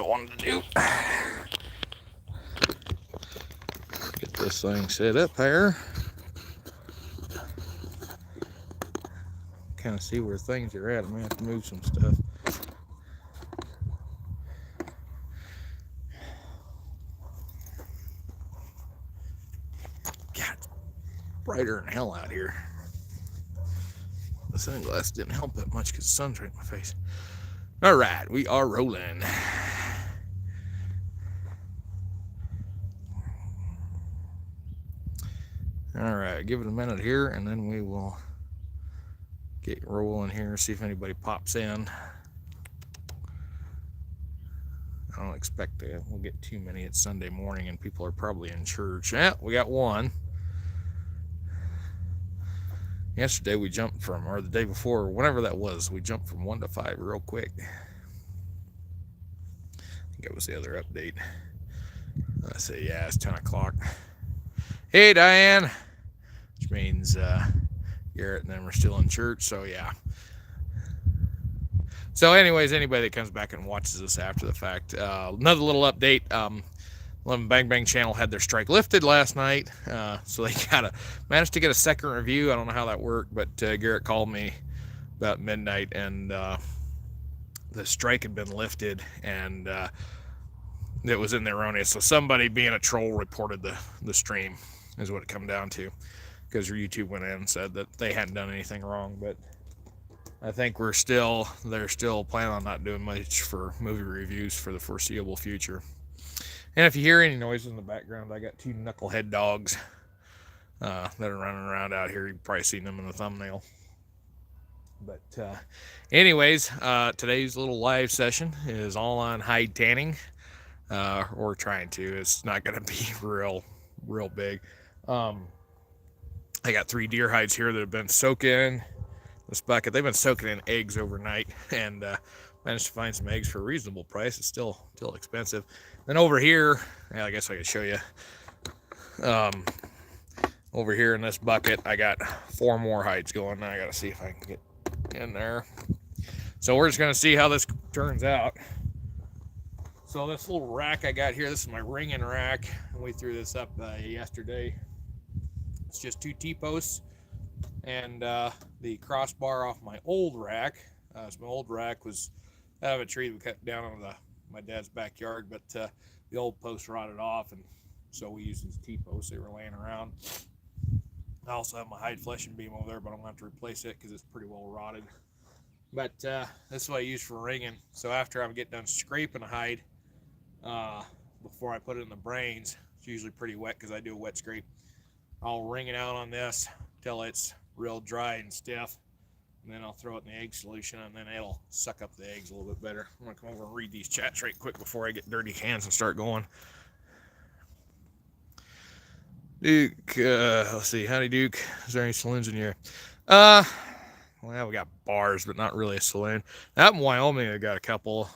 wanted to do. Get this thing set up here. Kind of see where things are at. I'm going to have to move some stuff. God, it's brighter than hell out here. The sunglasses didn't help that much because the sun's right in my face. All right, we are rolling. All right, give it a minute here, and then we will get rolling here, see if anybody pops in. I don't expect we'll get too many. It's Sunday morning, and people are probably in church. Yeah, we got one. Yesterday we jumped from, or the day before, whenever that was, we jumped from 1 to 5 real quick. I think it was the other update. I say, yeah, it's 10 o'clock. Hey, Diane. Which means Garrett and them are still in church, so yeah. So anyways, anybody that comes back and watches this after the fact, another little update. 11 Bang Bang channel had their strike lifted last night, so they managed to get a second review. I don't know how that worked, but Garrett called me about midnight, and the strike had been lifted, and it was in the erroneous. So somebody being a troll reported the stream, is what it come down to, because YouTube went in and said that they hadn't done anything wrong. But I think they're still planning on not doing much for movie reviews for the foreseeable future. And if you hear any noises in the background, I got 2 knucklehead dogs that are running around out here. You've probably seen them in the thumbnail. But anyways, today's little live session is all on hide tanning. Or trying to. It's not going to be real big. I got 3 deer hides here that have been soaking in this bucket. They've been soaking in eggs overnight, and managed to find some eggs for a reasonable price. It's still expensive. Then over here, I guess I could show you. Over here in this bucket, I got 4 more hides going. Now I got to see if I can get in there. So we're just going to see how this turns out. So this little rack I got here, this is my ringing rack. We threw this up yesterday. It's just 2 T-posts and the crossbar off my old rack. So my old rack was out of a tree that we cut down on my dad's backyard, but the old post rotted off, and so we used these T-posts. They were laying around. I also have my hide fleshing beam over there, but I'm going to have to replace it because it's pretty well rotted. But this is what I use for ringing. So after I get done scraping a hide, before I put it in the brains, it's usually pretty wet because I do a wet scrape, I'll ring it out on this till it's real dry and stiff, and then I'll throw it in the egg solution, and then it'll suck up the eggs a little bit better. I'm going to come over and read these chats right quick before I get dirty hands and start going. Duke, let's see, howdy Duke, is there any saloons in here? Well, we got bars, but not really a saloon. Out in Wyoming, I got a couple.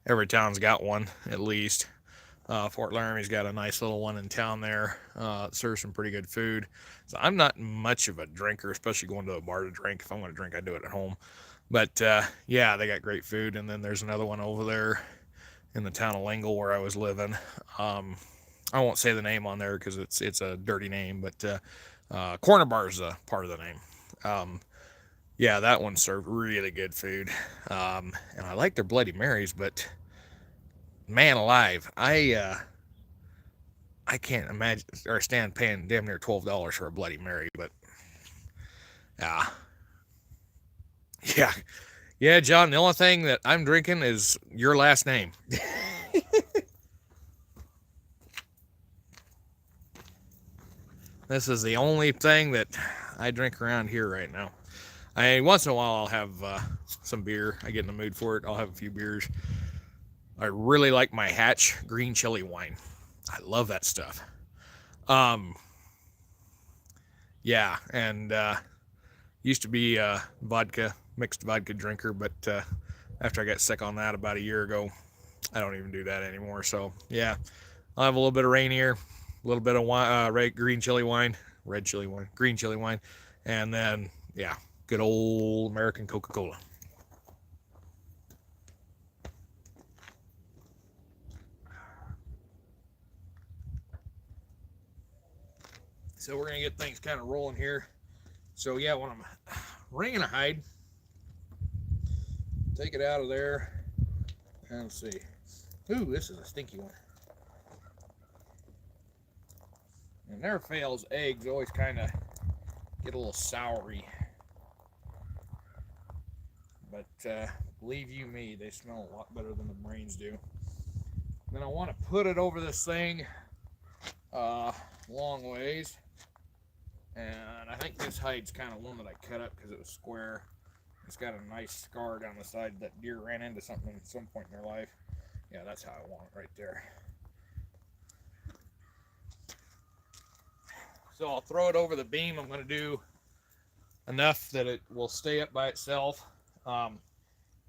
Every town's got one, at least. Fort Laramie's got a nice little one in town there. It serves some pretty good food. So I'm not much of a drinker, especially going to a bar to drink. If I want to drink, I do it at home. But yeah, they got great food. And then there's another one over there in the town of Lingle where I was living. I won't say the name on there because it's a dirty name, but Corner Bar is a part of the name. Yeah, that one served really good food. And I like their Bloody Marys, but man alive, I can't imagine or stand paying damn near $12 for a Bloody Mary, but yeah, John, the only thing that I'm drinking is your last name. This is the only thing that I drink around here right now. Once in a while I'll have some beer. I get in the mood for it. I'll have a few beers. I really like my Hatch green chili wine. I love that stuff. Yeah, and used to be a mixed vodka drinker, but after I got sick on that about a year ago, I don't even do that anymore. So yeah, I'll have a little bit of Rainier, a little bit of wine, red green chili wine, and then yeah, good old American Coca-Cola. So we're gonna get things kind of rolling here. So yeah, when I'm ringing a hide, take it out of there and let's see. Ooh, this is a stinky one. And never fails, eggs always kind of get a little soury. But believe you me, they smell a lot better than the brains do. Then I want to put it over this thing long ways. And I think this hide's kind of one that I cut up because it was square. It's got a nice scar down the side that deer ran into something at some point in their life. Yeah, that's how I want it right there. So I'll throw it over the beam. I'm going to do enough that it will stay up by itself. And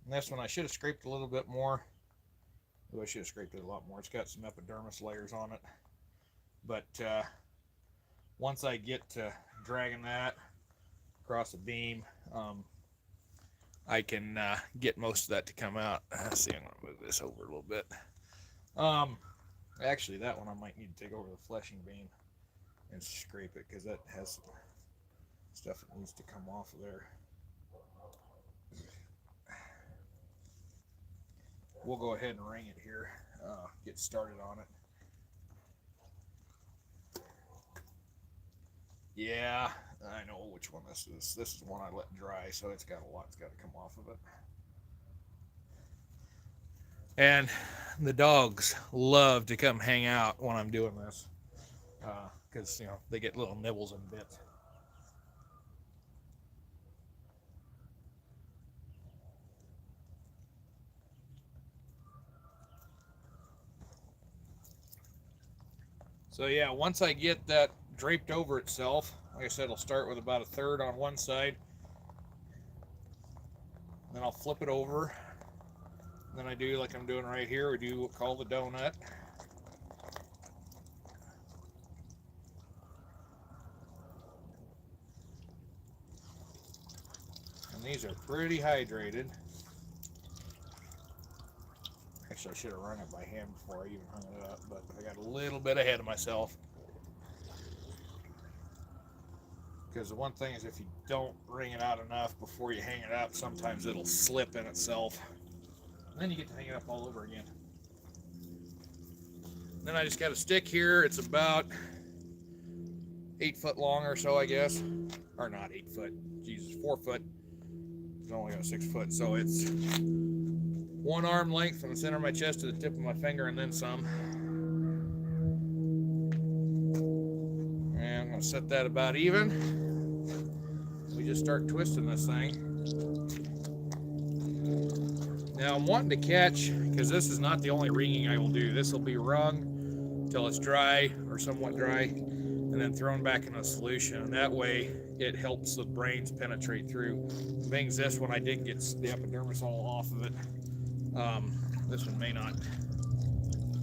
this one I should have scraped a little bit more. Ooh, I should have scraped it a lot more. It's got some epidermis layers on it. But once I get to dragging that across the beam, I can get most of that to come out. Let's see, I'm going to move this over a little bit. Actually, that one I might need to take over the fleshing beam and scrape it because that has stuff that needs to come off of there. We'll go ahead and ring it here, get started on it. Yeah, I know which one this is. This is one I let dry, so it's got a lot's got to come off of it. And the dogs love to come hang out when I'm doing this, because you know they get little nibbles and bits. So yeah, once I get that draped over itself, like I said, I'll start with about a third on one side. Then I'll flip it over. Then I do like I'm doing right here. We do what's called the donut. And these are pretty hydrated. Actually, I should have rung it by hand before I even hung it up, but I got a little bit ahead of myself. Because the one thing is if you don't wring it out enough before you hang it up, sometimes it'll slip in itself. And then you get to hang it up all over again. Then I just got a stick here. It's about 8 foot long or so, I guess. Or not 8 foot. Jesus, 4 foot. It's only got 6 foot. So it's 1 arm length from the center of my chest to the tip of my finger and then some. And I'm going to set that about even. We just start twisting this thing. Now I'm wanting to catch, because this is not the only ringing I will do. This will be wrung till it's dry or somewhat dry, and then thrown back in a solution. And that way it helps the brains penetrate through. Being this one I did get the epidermis all off of it. This one may not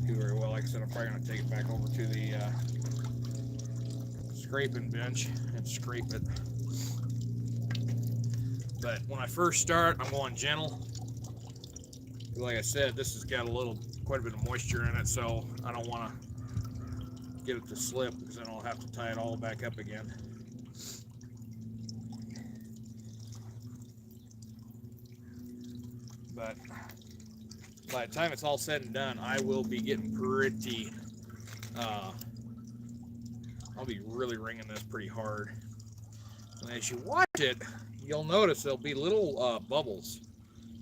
do very well. Like I said, I'm probably going to take it back over to the scraping bench and scrape it. But when I first start, I'm going gentle. Like I said, this has got quite a bit of moisture in it, so I don't want to get it to slip because then I'll have to tie it all back up again. But by the time it's all said and done, I will be getting pretty, I'll be really ringing this pretty hard. And as you watch it, you'll notice there'll be little bubbles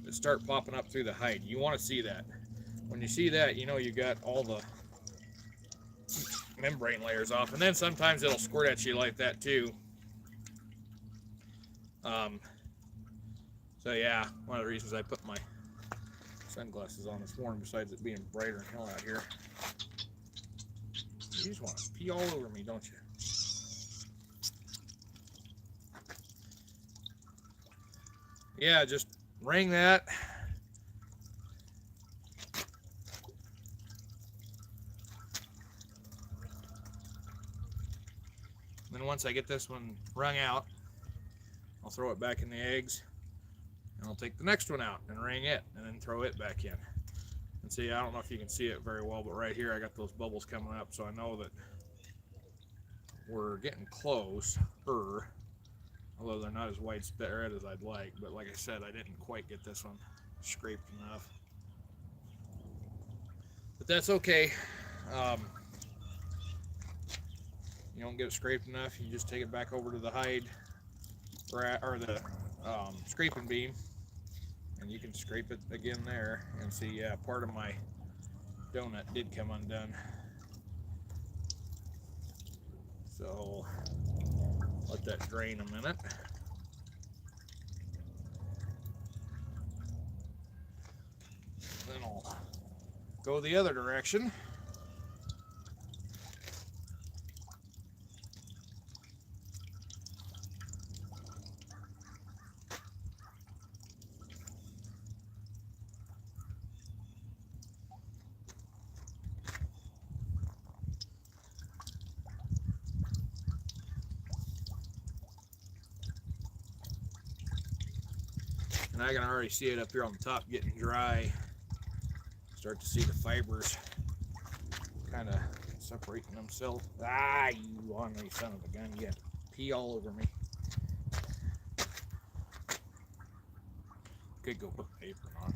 that start popping up through the hide. You want to see that. When you see that, you know you got all the membrane layers off. And then sometimes it'll squirt at you like that too. So yeah, one of the reasons I put my sunglasses on this morning, besides it being brighter than hell out here. You just want to pee all over me, don't you? Yeah, just ring that. Then once I get this one wrung out, I'll throw it back in the eggs, and I'll take the next one out and ring it, and then throw it back in. And see, I don't know if you can see it very well, but right here I got those bubbles coming up, so I know that we're getting close, although they're not as widespread as I'd like. But like I said, I didn't quite get this one scraped enough. But that's okay. Um, you don't get it scraped enough, you just take it back over to the hide or the scraping beam, and you can scrape it again there and see, yeah, part of my donut did come undone. So let that drain a minute. Then I'll go the other direction. And I can already see it up here on the top getting dry. Start to see the fibers kind of separating themselves. Ah, you ornery son of a gun. You had to pee all over me. Could go put the apron on.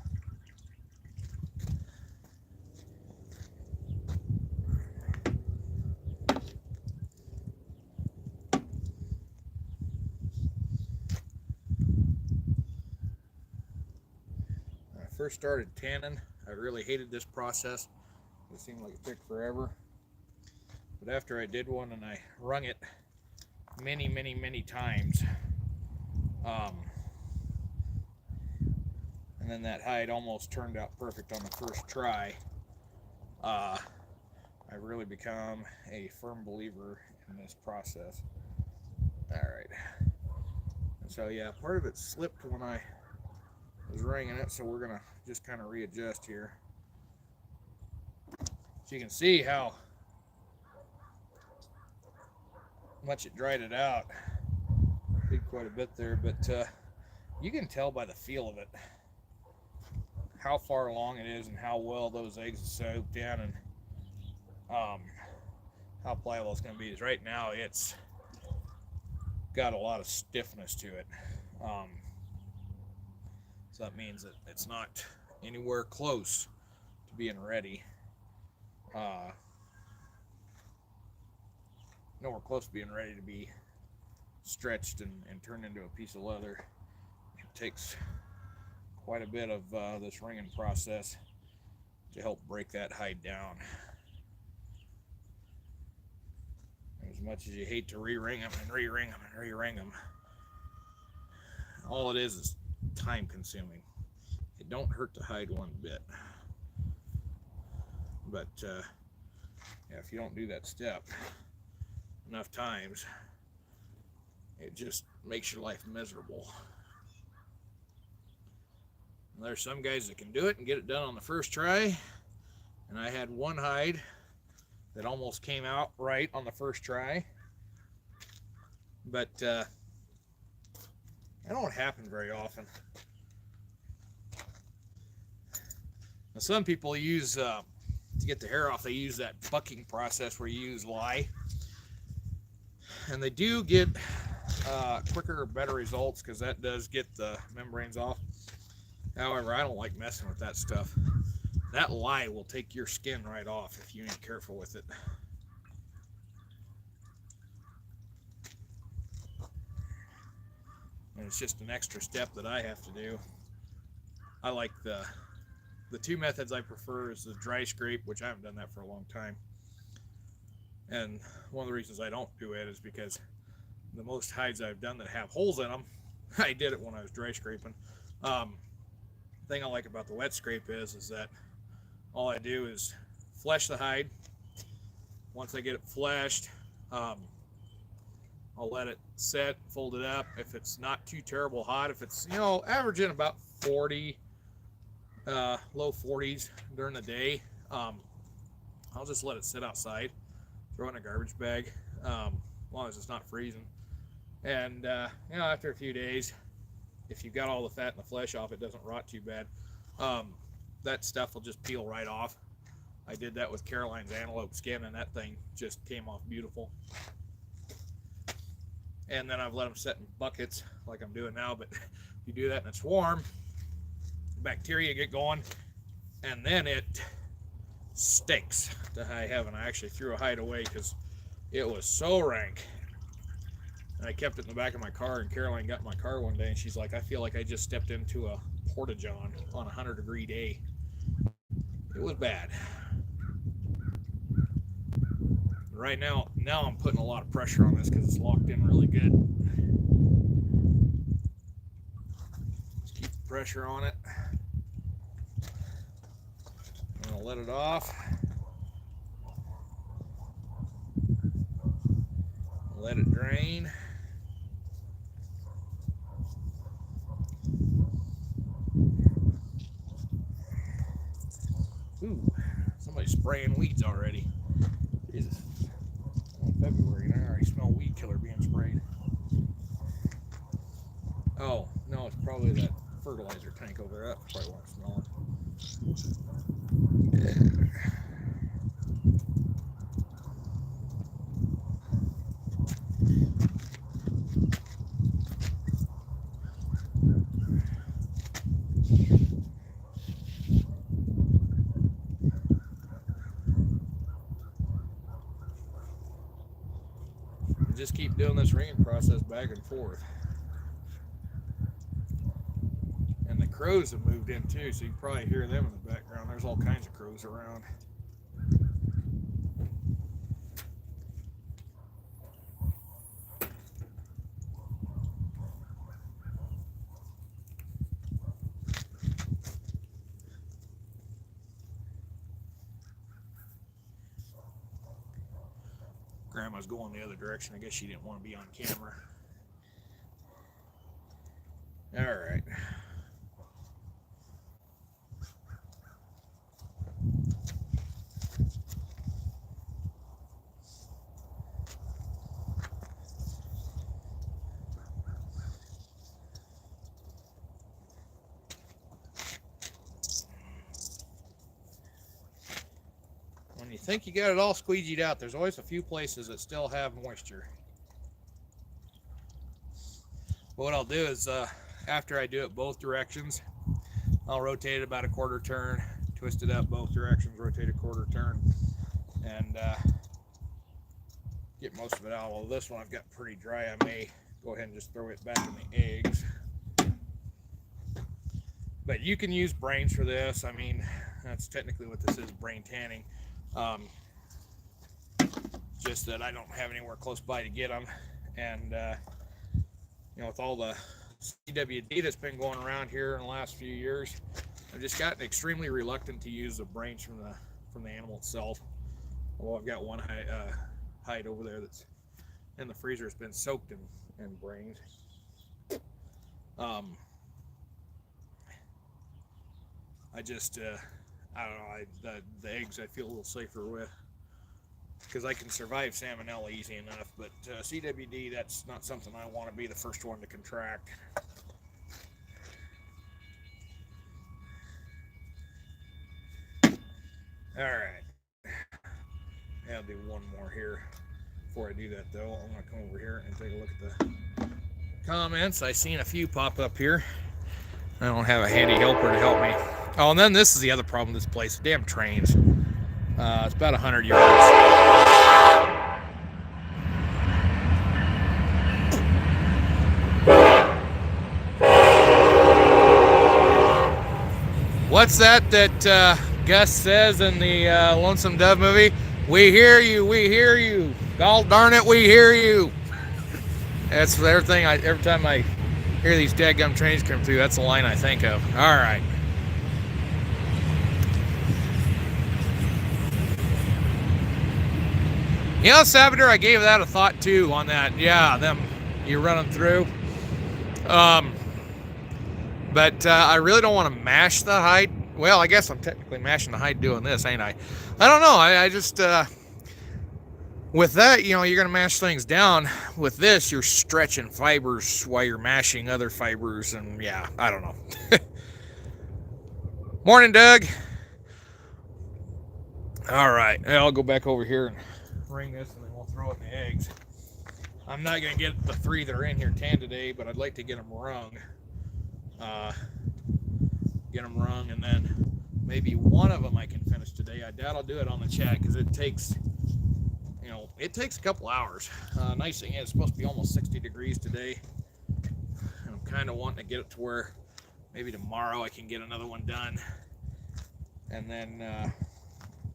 When I first started tanning, I really hated this process. It seemed like it took forever. But after I did one and I wrung it many times, and then that hide almost turned out perfect on the first try, I've really become a firm believer in this process. Alright. And so yeah, part of it slipped when I was wringing it, so we're going to just kind of readjust here. So you can see how much it dried it out. Did quite a bit there, but you can tell by the feel of it how far along it is and how well those eggs are soaked in, and how pliable it's going to be. Is right now it's got a lot of stiffness to it, so that means that it's not anywhere close to being ready. Nowhere close to being ready to be stretched and turned into a piece of leather. It takes quite a bit of this wringing process to help break that hide down. As much as you hate to re-wring them and re-wring them and re-wring them, all it is time consuming. It don't hurt to hide one bit. But yeah, if you don't do that step enough times, it just makes your life miserable. And there's some guys that can do it and get it done on the first try, and I had one hide that almost came out right on the first try, but that don't happen very often. Now, some people use to get the hair off, they use that bucking process where you use lye, and they do get quicker, better results because that does get the membranes off. However, I don't like messing with that stuff. That lye will take your skin right off if you ain't careful with it. And it's just an extra step that I have to do. I like the two methods I prefer is the dry scrape, which I haven't done that for a long time. And one of the reasons I don't do it is because the most hides I've done that have holes in them, I did it when I was dry scraping. The thing I like about the wet scrape is that all I do is flesh the hide. Once I get it fleshed, I'll let it set, fold it up. If it's not too terrible hot, if it's, averaging about 40, low 40s during the day, I'll just let it sit outside, throw it in a garbage bag, as long as it's not freezing. And, after a few days, if you've got all the fat and the flesh off, it doesn't rot too bad. That stuff will just peel right off. I did that with Caroline's antelope skin, and that thing just came off beautiful. and then I've let them set in buckets like I'm doing now. But if you do that and it's warm, bacteria get going, and then it stinks to high heaven. I actually threw a hide away because it was so rank. And I kept it in the back of my car, and Caroline got in my car one day, and she's like, I feel like I just stepped into a porta-john on a 100-degree day. It was bad. Right now I'm putting a lot of pressure on this because it's locked in really good. Just keep the pressure on it. I'm gonna let it off. Let it drain. Ooh, somebody's spraying weeds already. Jesus. February and I already smell weed killer being sprayed. Oh, no, it's probably that fertilizer tank over there. That's probably what I'm smelling. Just keep doing this ringing process back and forth. And the crows have moved in too, so you can probably hear them in the background. There's all kinds of crows around. Grandma's going the other direction. I guess she didn't want to be on camera. All right. When you think you got it all squeegeed out, there's always a few places that still have moisture. But what I'll do is, after I do it both directions, I'll rotate it about a quarter turn, twist it up both directions, rotate a quarter turn, and get most of it out. Well, this one I've got pretty dry. I may go ahead and just throw it back in the eggs. But you can use brains for this. I mean, that's technically what this is, brain tanning. Just that I don't have anywhere close by to get them, and you know, with all the CWD that's been going around here in the last few years, I've just gotten extremely reluctant to use the brains from the animal itself. Although I've got one hide over there that's in the freezer, has been soaked in brains. I just I don't know, the eggs I feel a little safer with, because I can survive salmonella easy enough, but CWD, that's not something I want to be the first one to contract. All right, I'll do one more here. Before I do that though, I'm gonna come over here and take a look at the comments. I seen a few pop up here. I don't have a handy helper to help me. Oh, and then this is the other problem with this place. Damn trains. It's about 100 yards. What's that Gus says in the Lonesome Dove movie? We hear you, we hear you. God darn it, we hear you. That's everything. Every time I hear these dadgum trains come through, that's the line I think of. All right. You know, Saboteur, I gave that a thought too on that. Yeah, them you run them through. But I really don't want to mash the hide. Well, I guess I'm technically mashing the hide doing this, ain't I? I don't know. I just with that, you know, you're gonna mash things down. With this, you're stretching fibers while you're mashing other fibers, and yeah, I don't know. Morning, Doug. All right, I'll go back over here and ring this, and then we'll throw it in the eggs. I'm not going to get the 3 that are in here tan today, but I'd like to get them rung. And then maybe one of them I can finish today. I doubt I'll do it on the chat because it takes a couple hours. Nice thing is it's supposed to be almost 60 degrees today. And I'm kind of wanting to get it to where maybe tomorrow I can get another one done. And then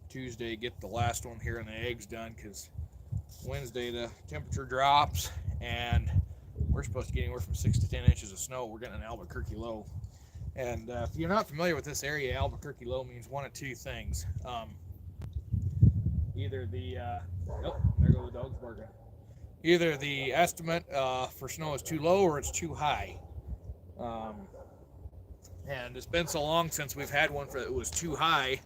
Tuesday get the last one here and the eggs done, because Wednesday the temperature drops and we're supposed to get anywhere from 6 to 10 inches of snow. We're getting an Albuquerque low. And if you're not familiar with this area, Albuquerque low means one of two things. Either the, there go the dogs barking. Either the estimate for snow is too low or it's too high. And it's been so long since we've had one that was too high,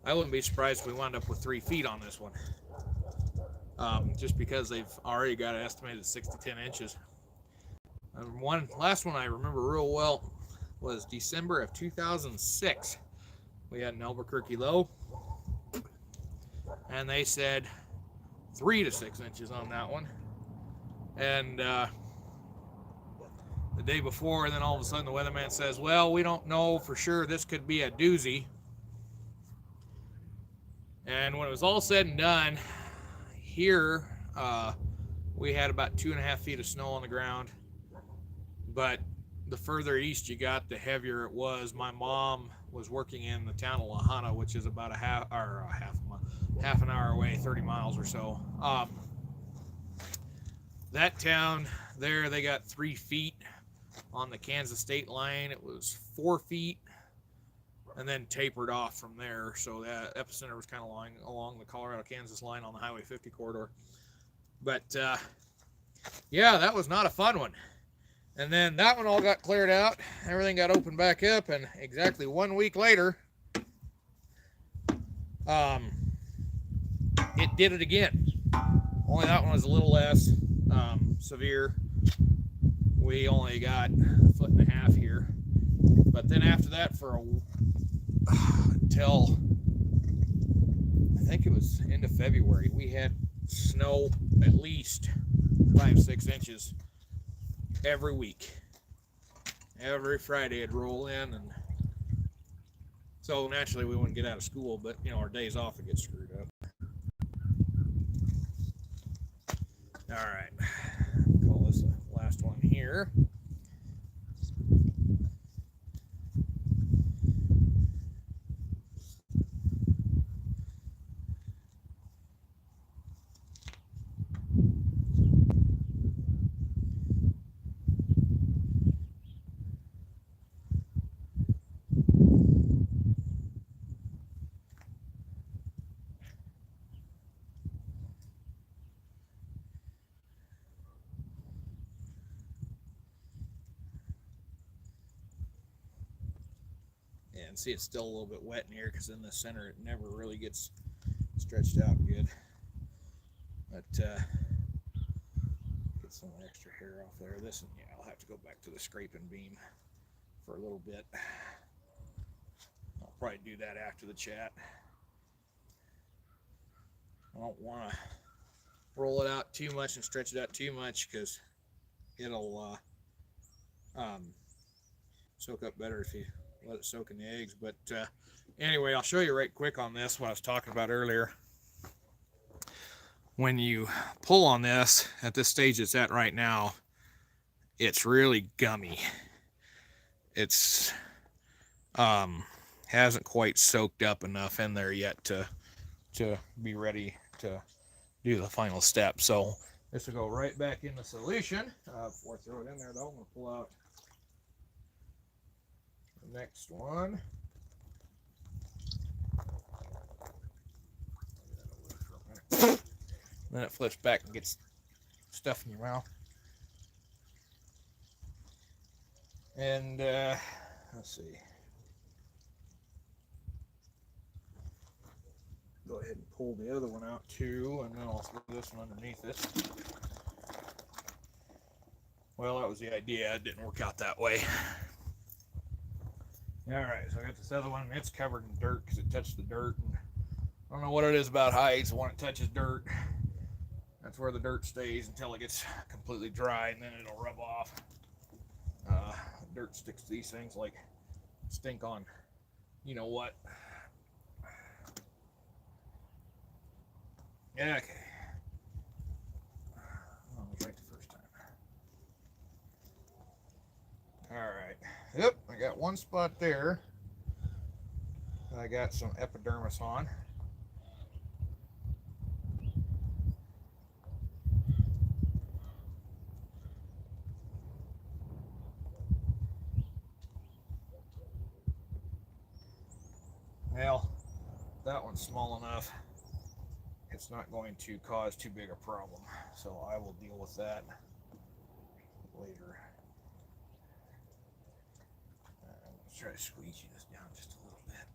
I wouldn't be surprised if we wound up with 3 feet on this one. Just because they've already got it estimated 6 to 10 inches. Last one I remember real well was December of 2006. We had an Albuquerque low, and they said 3 to 6 inches on that one. And the day before, and then all of a sudden the weatherman says, well, we don't know for sure, this could be a doozy. And when it was all said and done, here we had about 2.5 feet of snow on the ground. But the further east you got, the heavier it was. My mom was working in the town of La Junta, which is about half an hour away, 30 miles or so. That town there, they got 3 feet on the Kansas state line. It was 4 feet and then tapered off from there. So that epicenter was kind of along the Colorado-Kansas line on the Highway 50 corridor. But yeah, that was not a fun one. And then that one all got cleared out. Everything got opened back up, and exactly 1 week later, it did it again. Only that one was a little less severe. We only got 1.5 feet here. But then after that, until I think it was end of February, we had snow at least 5-6 inches every week. Every Friday it'd roll in, and so naturally we wouldn't get out of school, but our days off would get screwed up. All right, call this the last one here. And see, it's still a little bit wet in here because in the center it never really gets stretched out good. But get some extra hair off there. This one, yeah, I'll have to go back to the scraping beam for a little bit. I'll probably do that after the chat. I don't want to roll it out too much and stretch it out too much because it'll soak up better if you let it soak in the eggs. But anyway, I'll show you right quick on this what I was talking about earlier. When you pull on this at this stage it's at right now, it's really gummy. It's hasn't quite soaked up enough in there yet to be ready to do the final step. So this will go right back in the solution. Before I throw it in there though, I'm going to pull out the next one. Then it flips back and gets stuff in your mouth. And let's see. Go ahead and pull the other one out too, and then I'll throw this one underneath it. Well, that was the idea. It didn't work out that way. Alright, so I got this other one. It's covered in dirt because it touched the dirt. And I don't know what it is about hides when it touches dirt. That's where the dirt stays until it gets completely dry, and then it'll rub off. Dirt sticks to these things like stink on, you know what. Yeah, okay. Oh, I was right the first time. Alright. Yep, I got one spot there. I got some epidermis on. Well, that one's small enough. It's not going to cause too big a problem. So I will deal with that later. Let's try to squeeze this down just a little bit.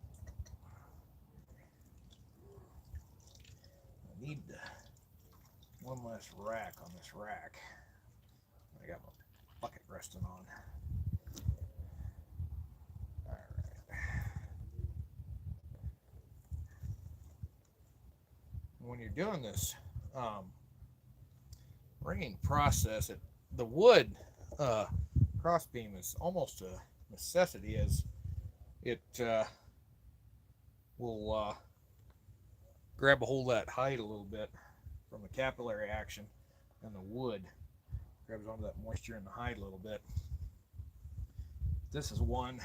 I need one less rack on this rack. I got my bucket resting on. When you're doing this ringing process, the wood crossbeam is almost a necessity, as it will grab a hold of that hide a little bit from the capillary action, and the wood grabs onto that moisture in the hide a little bit. This is one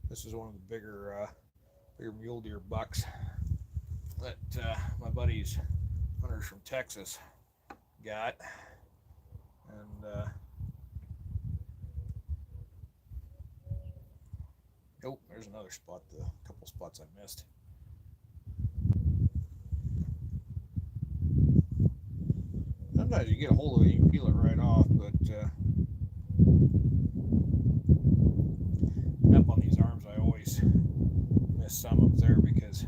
of the bigger mule deer bucks that my buddies, hunters from Texas, got. And oh, there's another spot, the couple spots I missed. Sometimes you get a hold of it, you can peel it right off, but up on these arms, I always miss some up there because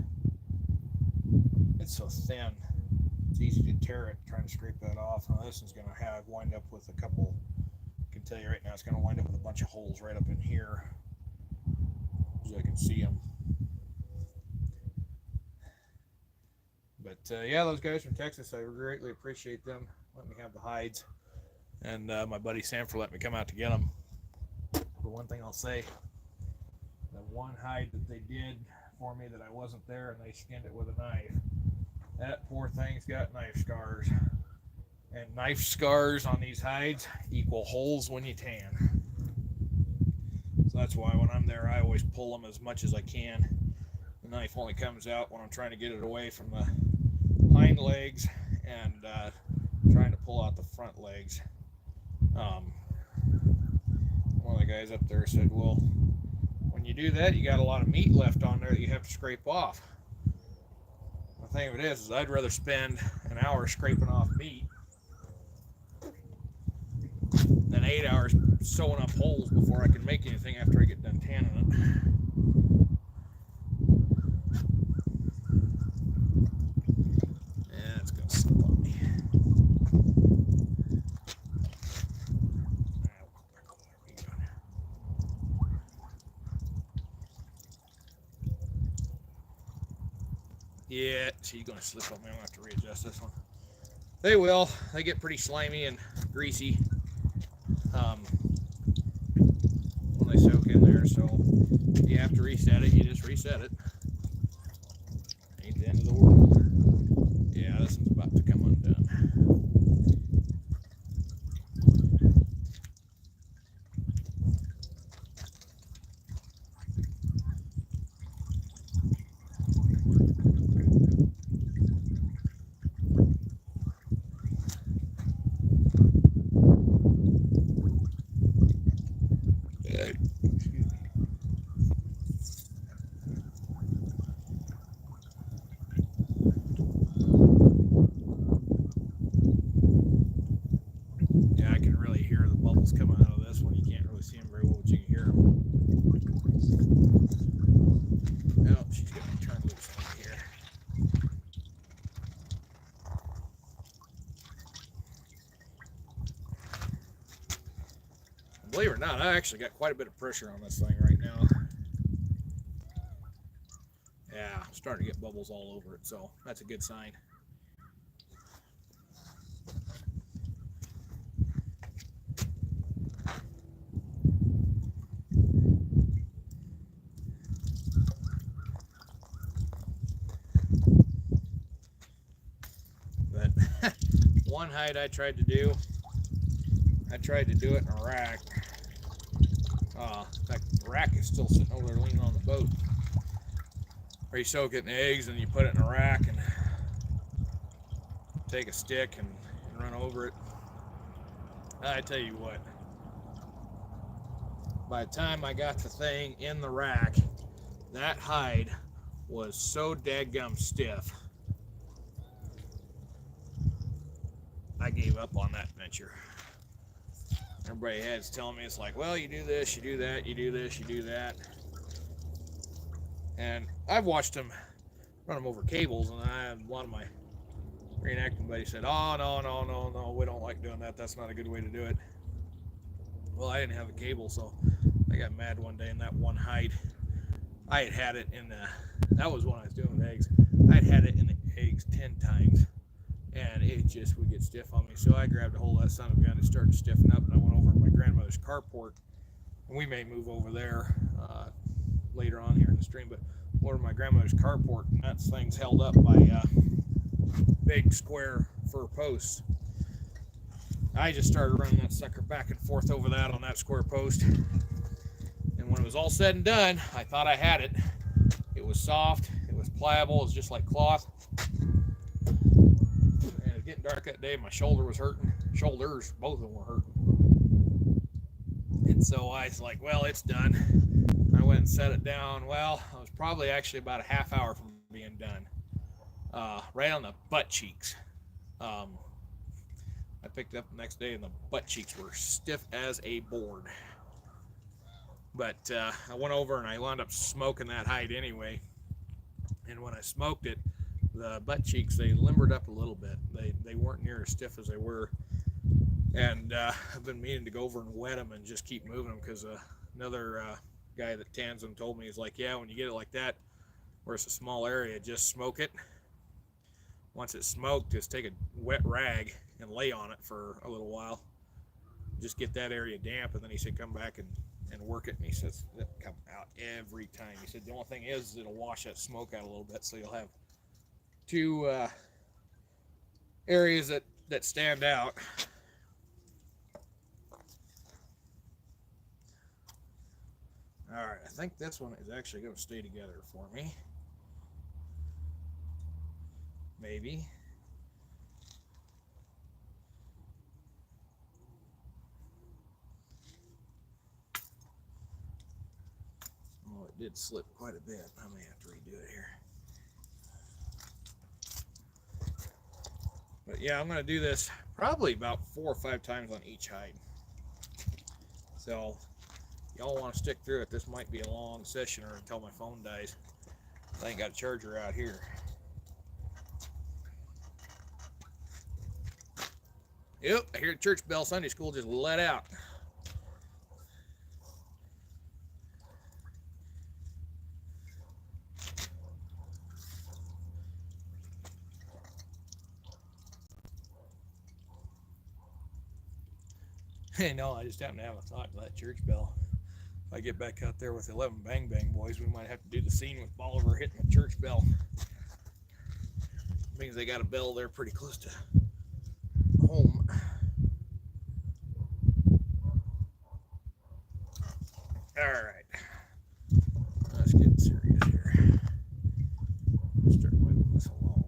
it's so thin. It's easy to tear it trying to scrape that off. Now this one's going to wind up with a couple. I can tell you right now, it's going to wind up with a bunch of holes right up in here, so I can see them. But yeah, those guys from Texas, I greatly appreciate them letting me have the hides, and my buddy Sam for letting me come out to get them. The one thing I'll say, the one hide that they did for me that I wasn't there, and they skinned it with a knife. That poor thing's got knife scars. And knife scars on these hides equal holes when you tan. So that's why when I'm there, I always pull them as much as I can. The knife only comes out when I'm trying to get it away from the hind legs and trying to pull out the front legs. One of the guys up there said, well, when you do that, you got a lot of meat left on there that you have to scrape off. The thing of it is I'd rather spend an hour scraping off meat than 8 hours sewing up holes before I can make anything after I get done tanning it. Yeah, it's gonna slip on me. Yeah, she's gonna slip on me. I'm gonna have to readjust this one. They will. They get pretty slimy and greasy when they soak in there. So if you have to reset it, you just reset it. Ain't the end of the world. Yeah, this one's about to come undone. Yeah, I can really hear the bubbles coming out of this one. You can't really see them very well, but you can hear them. Oh, she's got to turn loose on here. Believe it or not, I actually got quite a bit of pressure on this thing right now. Yeah, I'm starting to get bubbles all over it, so that's a good sign. one hide I tried to do it in a rack. In fact, the rack is still sitting over there leaning on the boat. Where you soak it in eggs and you put it in a rack and take a stick and run over it. I tell you what, by the time I got the thing in the rack, that hide was so dadgum stiff, I gave up on that venture. Everybody has telling me, it's like, well, you do this, you do that, you do this, you do that. And I've watched them run them over cables, and a lot of my reenacting buddies said, oh, no, we don't like doing that. That's not a good way to do it. Well, I didn't have a cable, so I got mad one day, and that one hide, I had it in the, that was when I was doing the eggs. I had it in the eggs 10 times, and it just would get stiff on me. So I grabbed a hold of that son of a gun and started to stiffen up, and I went over to my grandmother's carport, and we may move over there later on here in the stream, but over to my grandmother's carport, and that thing's held up by big square fir posts. I just started running that sucker back and forth over that on that square post, and when it was all said and done, I thought I had it. It was soft, it was pliable, it was just like cloth. And it was getting dark that day. My shoulder was hurting. Shoulders, both of them were hurting. And so I was like, well, it's done. I went and set it down. Well, I was probably actually about a half hour from being done. Right on the butt cheeks. I picked it up the next day, and the butt cheeks were stiff as a board. But I went over and I wound up smoking that hide anyway. And when I smoked it, the butt cheeks, they limbered up a little bit. They weren't near as stiff as they were. And I've been meaning to go over and wet them and just keep moving them, because another guy that tans them told me, he's like, yeah, when you get it like that, where it's a small area, just smoke it. Once it's smoked, just take a wet rag and lay on it for a little while. Just get that area damp, and then he said come back and work it, and he says it'll come out every time. He said the only thing is it'll wash that smoke out a little bit, so you'll have two areas that stand out. All right, I think this one is actually going to stay together for me. Maybe. Oh, it did slip quite a bit. I may have to redo it here. But yeah, I'm going to do this probably about 4 or 5 times on each hide. So y'all want to stick through it. This might be a long session, or until my phone dies. I ain't got a charger out here. Yep, I hear the church bell. Sunday school just let out. Hey, no, I just happen to have a thought to that church bell. If I get back out there with 11 Bang Bang Boys, we might have to do the scene with Bolivar hitting the church bell. It means they got a bell there pretty close to home. All right, let's get serious here. Start moving this along.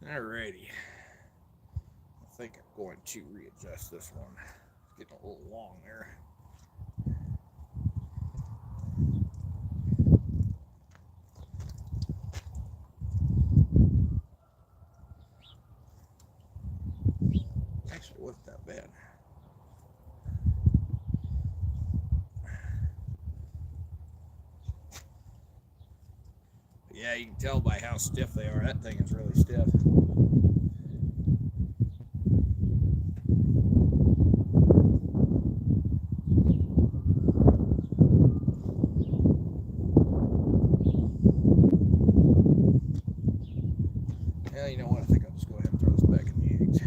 Alrighty. I think I'm going to readjust this one. It's getting a little long there. Actually, it wasn't that bad. Yeah, you can tell by how stiff they are. That thing is really stiff. Yeah, you know what? I think I'll just go ahead and throw this back in the eggs.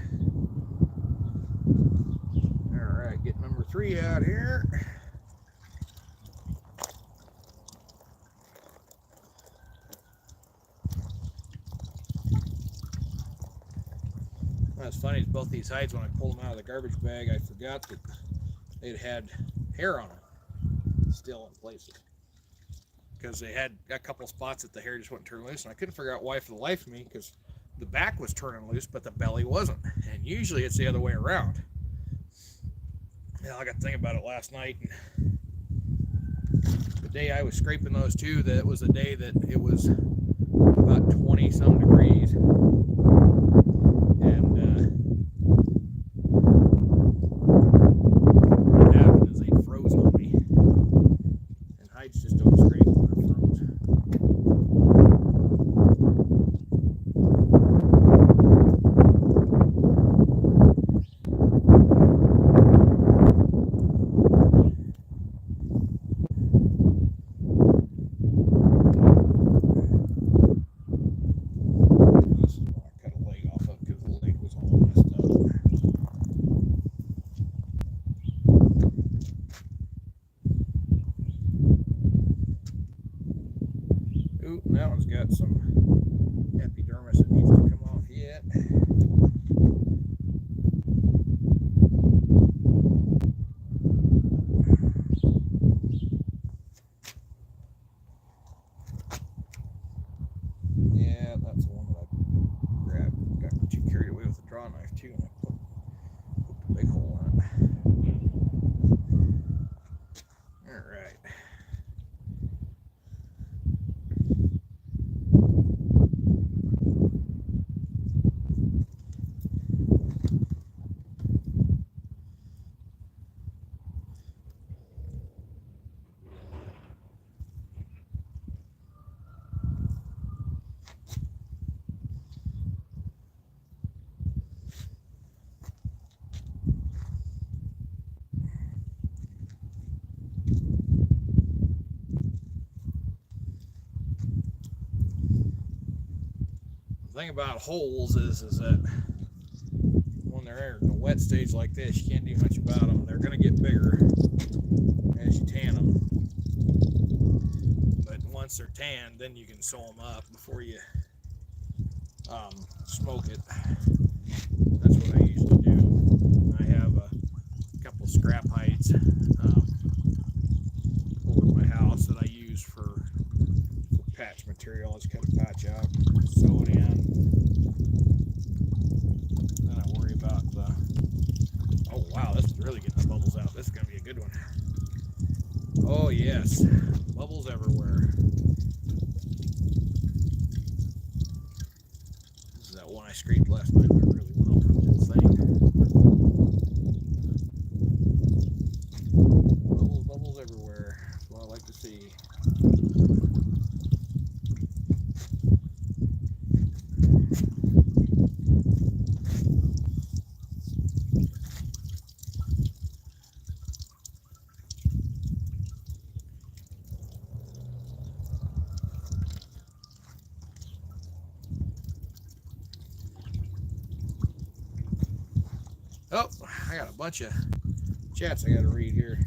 Alright, get number 3 out here. What's funny is both these hides, when I pulled them out of the garbage bag, I forgot that they'd had hair on them still in places. Because they had a couple spots that the hair just wouldn't turn loose, and I couldn't figure out why for the life of me, because the back was turning loose, but the belly wasn't. And usually it's the other way around. Yeah, I got to think about it last night. And the day I was scraping those two, that was the day that it was about 20 some degrees. And what happened is they froze on me. And hides just don't scrape when they're froze. Ooh, that one's got some epidermis that needs to come off yet. Yeah, that's the one that I grabbed. Got too carried away with the draw knife too, and I poked a big hole in it. Alright. The thing about holes is that when they're in a wet stage like this, you can't do much about them. They're going to get bigger as you tan them. But once they're tanned, then you can sew them up before you smoke it. That's what I usually do. I have a couple scrap hides over at my house that I use for patch material. I just cut a patch out, sew it in. Then I worry about the. Oh wow, this is really getting the bubbles out. This is gonna be a good one. Oh yes, bubbles everywhere. This is that one I scraped last night. That really went over the whole thing. Bubbles, bubbles everywhere. That's what I like to see. Oh, I got a bunch of chats I got to read here.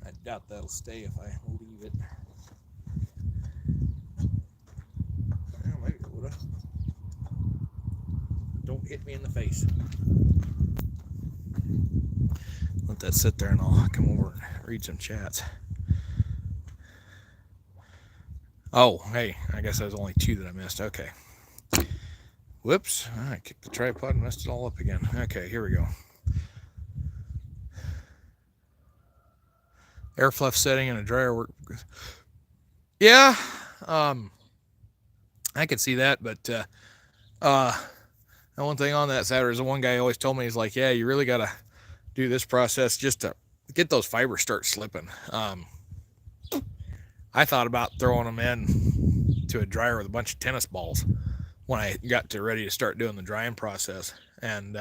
I doubt that'll stay if I leave it. hit me in the face. Let that sit there and I'll come over and read some chats. Oh, hey, I guess there's only 2 that I missed. Okay. Whoops. I kicked the tripod and messed it all up again. Okay, here we go. Air fluff setting and a dryer work. Yeah, I could see that, but the one thing on that Saturday is the one guy always told me, he's like, yeah, you really got to do this process just to get those fibers start slipping. I thought about throwing them in to a dryer with a bunch of tennis balls when I got ready to start doing the drying process, and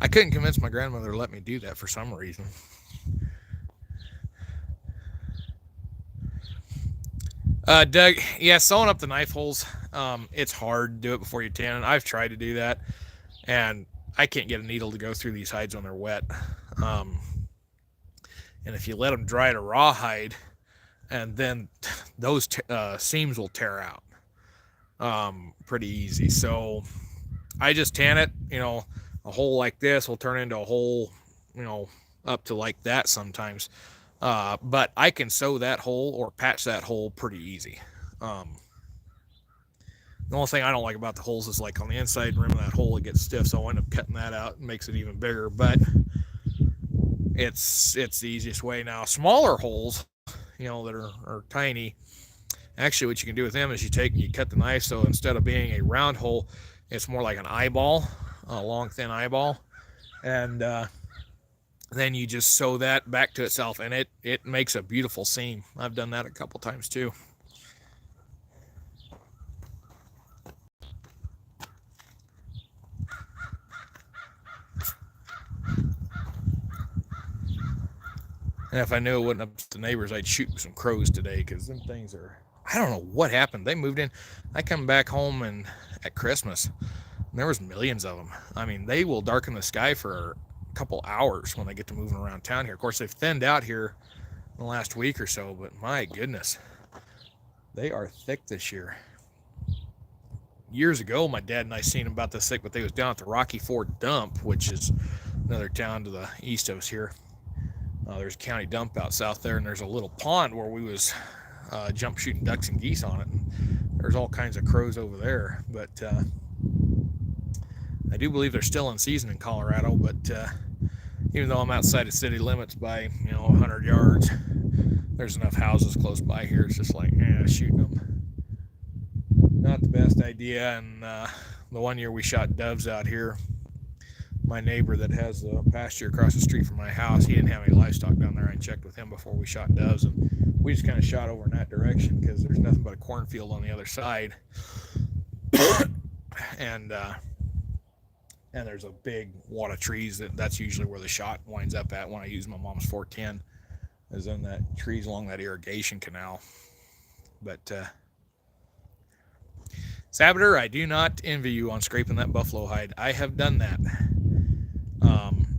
I couldn't convince my grandmother to let me do that for some reason. Doug, yeah, sewing up the knife holes, it's hard to do it before you tan it. I've tried to do that, and I can't get a needle to go through these hides when they're wet. And if you let them dry to rawhide, and then those seams will tear out pretty easy. So I just tan it. A hole like this will turn into a hole, up to like that sometimes. But I can sew that hole or patch that hole pretty easy. The only thing I don't like about the holes is like on the inside rim of that hole, it gets stiff, so I'll end up cutting that out and makes it even bigger. But it's the easiest way. Now, smaller holes, that are tiny, actually what you can do with them is you cut the knife, so instead of being a round hole, it's more like an eyeball, a long thin eyeball, and then you just sew that back to itself, and it makes a beautiful seam. I've done that a couple times too. And if I knew it wasn't up to the neighbors, I'd shoot some crows today, because them things are, I don't know what happened. They moved in. I come back home and at Christmas, and there was millions of them. I mean, they will darken the sky for a couple hours when they get to moving around town here. Of course, they've thinned out here in the last week or so, but my goodness, they are thick this year. Years ago, my dad and I seen them about this thick, but they was down at the Rocky Ford Dump, which is another town to the east of us here. There's a county dump out south there, and there's a little pond where we was jump shooting ducks and geese on it. And there's all kinds of crows over there, but I do believe they're still in season in Colorado. But even though I'm outside of city limits by 100 yards, there's enough houses close by here. It's just like shooting them, not the best idea. And the one year we shot doves out here, my neighbor that has the pasture across the street from my house, he didn't have any livestock down there. I checked with him before we shot doves, and we just kind of shot over in that direction because there's nothing but a cornfield on the other side. and there's a big wad of trees that's usually where the shot winds up at when I use my mom's 410, is in that trees along that irrigation canal. But Sabater, I do not envy you on scraping that buffalo hide. I have done that.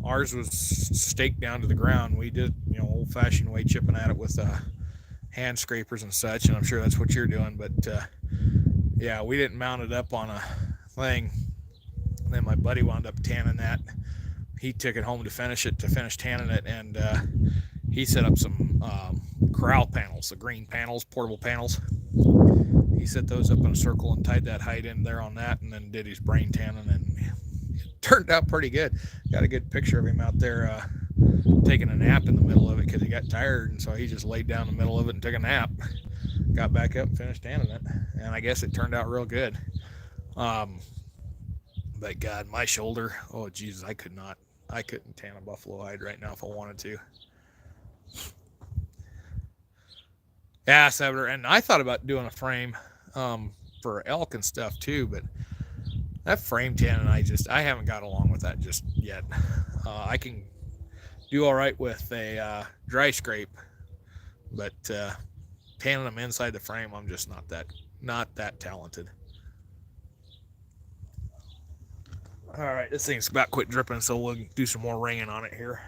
Ours was staked down to the ground. We did, old-fashioned way, chipping at it with hand scrapers and such, and I'm sure that's what you're doing. But yeah, we didn't mount it up on a thing. And then my buddy wound up tanning that. He took it home to finish tanning it, and he set up some corral panels, the green panels, portable panels. He set those up in a circle and tied that hide in there on that, and then did his brain tanning, and it turned out pretty good. Got a good picture of him out there taking a nap in the middle of it because he got tired, and so he just laid down in the middle of it and took a nap. Got back up and finished tanning it, and I guess it turned out real good. But God, my shoulder, oh Jesus, I couldn't tan a buffalo hide right now if I wanted to. Yeah, Sabater, and I thought about doing a frame for elk and stuff too, but that frame tanning, I haven't got along with that just yet. I can do all right with a dry scrape, but tanning them inside the frame, I'm just not that talented. All right, this thing's about quit dripping, so we'll do some more ringing on it here.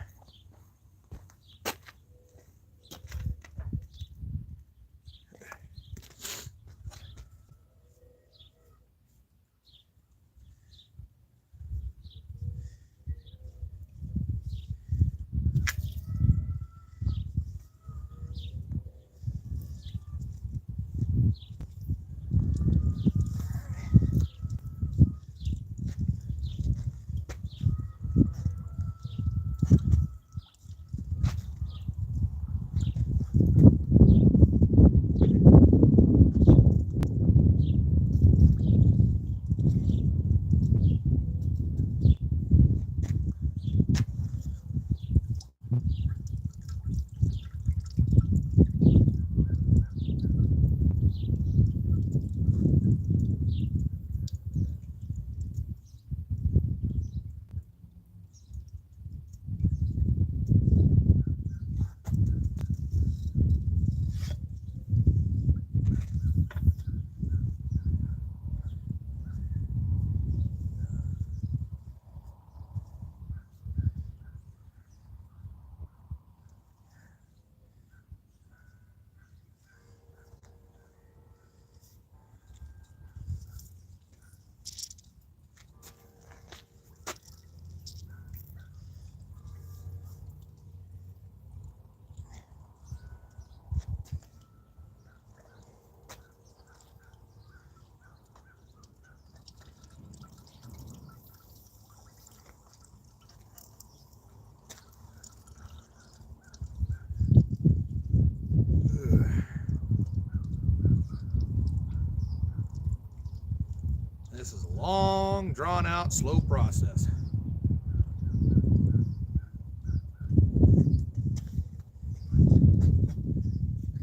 This is a long, drawn out, slow process.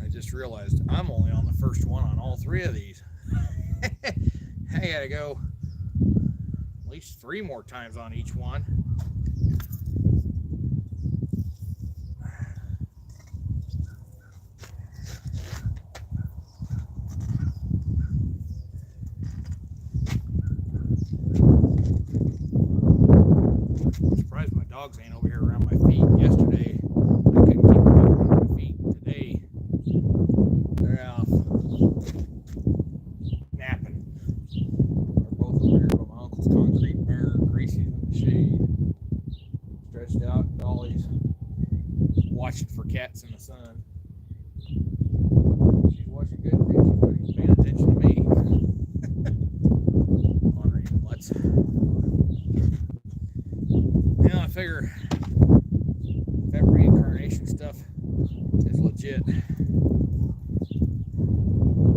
I just realized I'm only on the first one on all three of these. I gotta go at least 3 more times on each one. I'm surprised my dogs ain't over here around my feet. Yesterday, I couldn't keep them away from my feet. Today, they're out napping. They're both over here by my uncle's concrete mirror. Gracie's in the shade, stretched out. Dolly's watching for cats in the sun. She's watching good too. She's paying attention to me. Honoring mutts. Now I figure that reincarnation stuff is legit. I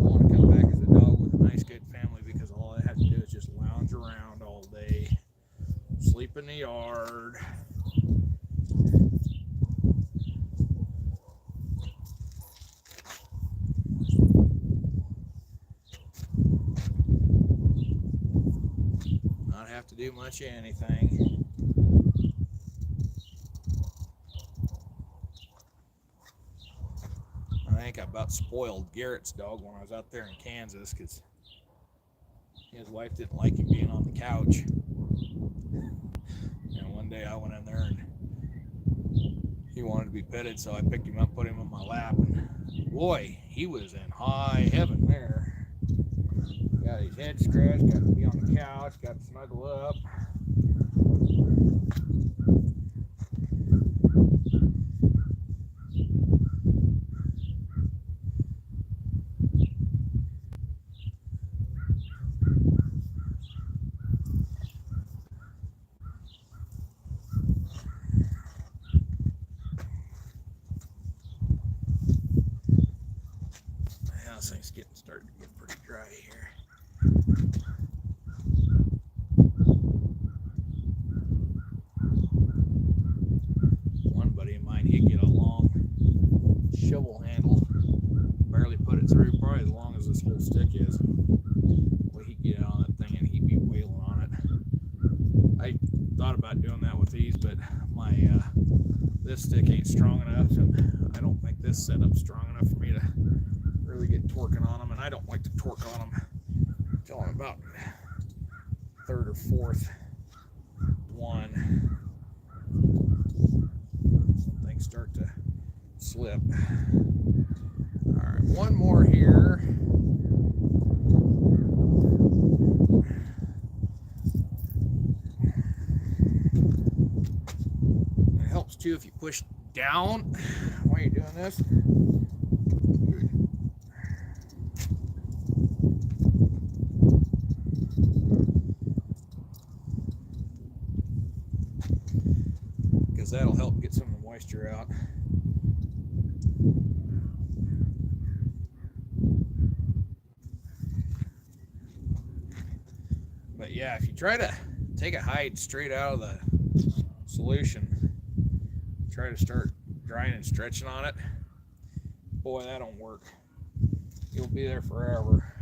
want to come back as a dog with a nice, good family because all I have to do is just lounge around all day, sleep in the yard. Not have to do much of anything. I think I about spoiled Garrett's dog when I was out there in Kansas because his wife didn't like him being on the couch. And one day I went in there and he wanted to be petted, so I picked him up, put him in my lap, and boy, he was in high heaven there. Got his head scratched, got to be on the couch, got to snuggle up. This thing's getting started to get pretty dry here. One buddy of mine, he'd get a long shovel handle, barely put it through, probably as long as this whole stick is. Well, he'd get on that thing and he'd be wailing on it. I thought about doing that with these, but my this stick ain't strong enough, and I don't think this setup's strong enough for me to really get torquing on them, and I don't like to torque on them until I'm about 3rd or 4th one. Things start to slip. All right, one more here. It helps too if you push down while you're doing this. That'll help get some of the moisture out. But yeah, if you try to take a hide straight out of the solution, try to start drying and stretching on it, boy, that don't work. You'll be there forever.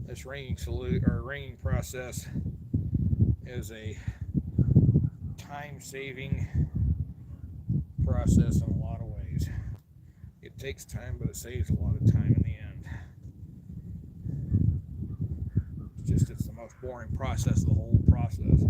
This ringing process is a time-saving process in a lot of ways. It takes time, but it saves a lot of time in the end. It's the most boring process of the whole process.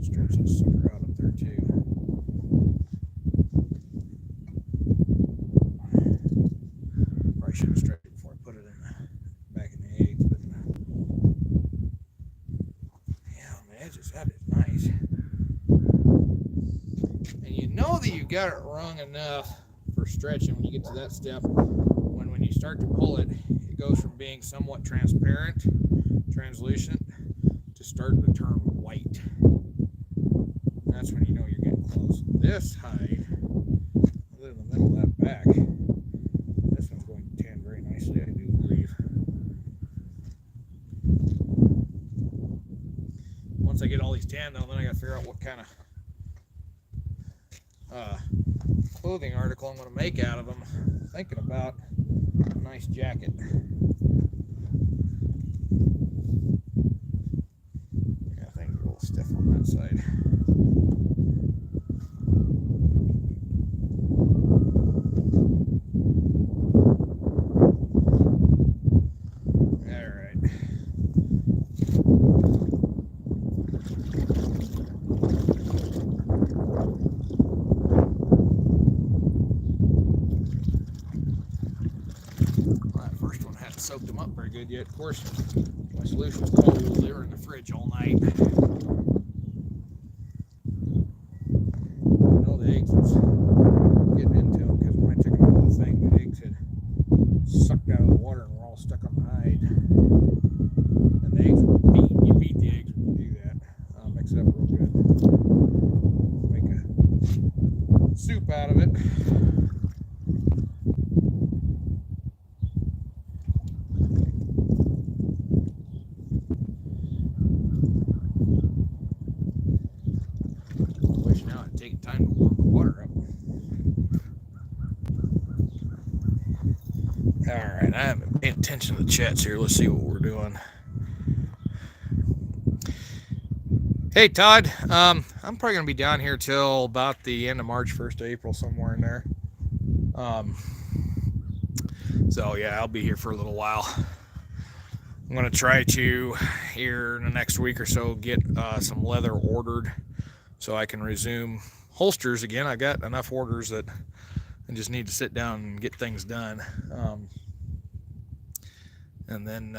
Stretch this sucker out up there too. Probably should have stretched it before I put it in back in the eggs, but yeah, on the edges that is nice. And you know that you got it wrong enough for stretching when you get to that step. When you start to pull it, it goes from being somewhat transparent, translucent, to starting to turn white. That's when you know you're getting close. This hide, other than the middle of that back, this one's going to tan very nicely, I do believe. Once I get all these tanned though, then I got to figure out what kind of clothing article I'm going to make out of them. I'm thinking about a nice jacket. Yeah, I think it's a little stiff on that side. Soaked them up very good yet. Of course, my solution was cold. They were in the fridge all night. I know the eggs was getting into them because when I took them out of the thing, the eggs had sucked out of the water and were all stuck on the hide. And the eggs were beat. You beat the eggs when you do that. Mix it up real good. Make a soup out of it. Time to warm the water up. Alright, I haven't been paying attention to the chats here. Let's see what we're doing. Hey Todd, I'm probably going to be down here till about the end of March, 1st of April, somewhere in there. So yeah, I'll be here for a little while. I'm going to try to, here in the next week or so, get some leather ordered so I can resume holsters again. I got enough orders that I just need to sit down and get things done. And then,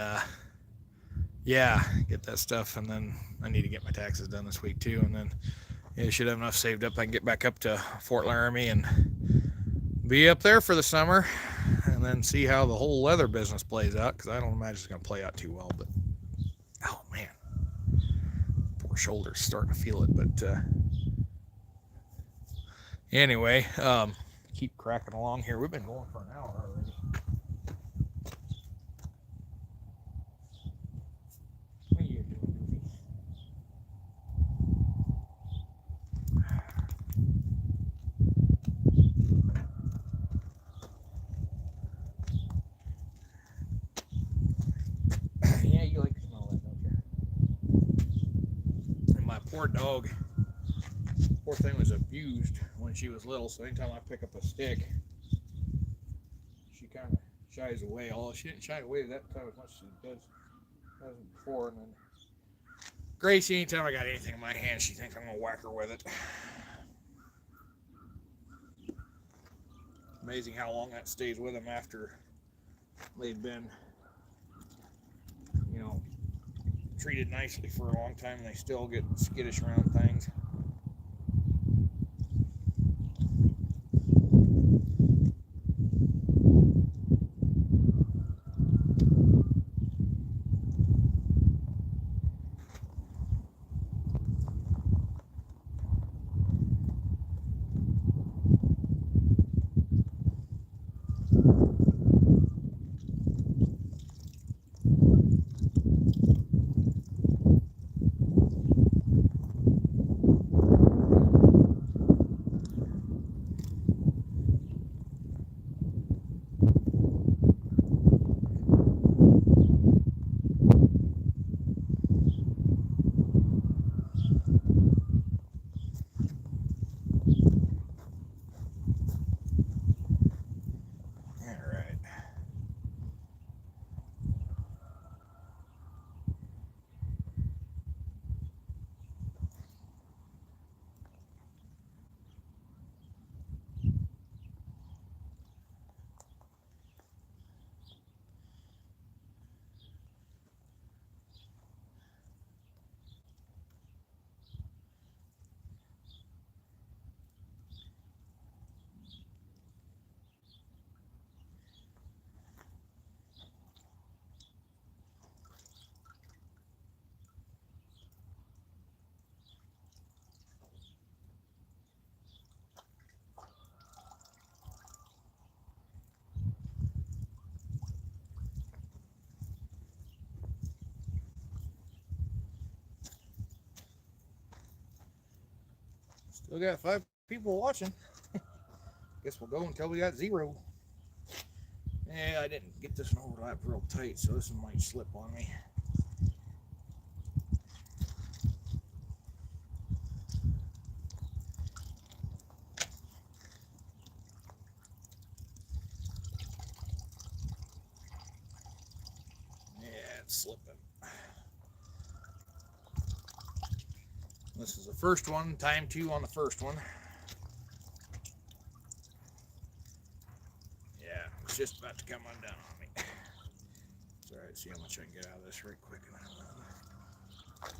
yeah, get that stuff. And then I need to get my taxes done this week too. And then I should have enough saved up. I can get back up to Fort Laramie and be up there for the summer and then see how the whole leather business plays out. Cause I don't imagine it's going to play out too well, but oh man, poor shoulder's starting to feel it. But, anyway, keep cracking along here. We've been going for an hour already. What are you doing, Goofy? Yeah, you like to smell that, don't you? And my poor dog, poor thing was abused when she was little, so anytime I pick up a stick, she kind of shies away. Although she didn't shy away that time as much as she does before. And then Gracie, anytime I got anything in my hand, she thinks I'm gonna whack her with it. Amazing how long that stays with them after they've been, you know, treated nicely for a long time, and they still get skittish around things. Still got 5 people watching. Guess we'll go until we got 0. Yeah, I didn't get this one overlap real tight, so this one might slip on me. Yeah, it's slipping. This is the first one, time 2 on the first one. Yeah, it's just about to come undone on me. It's alright, see how much I can get out of this right quick. I'll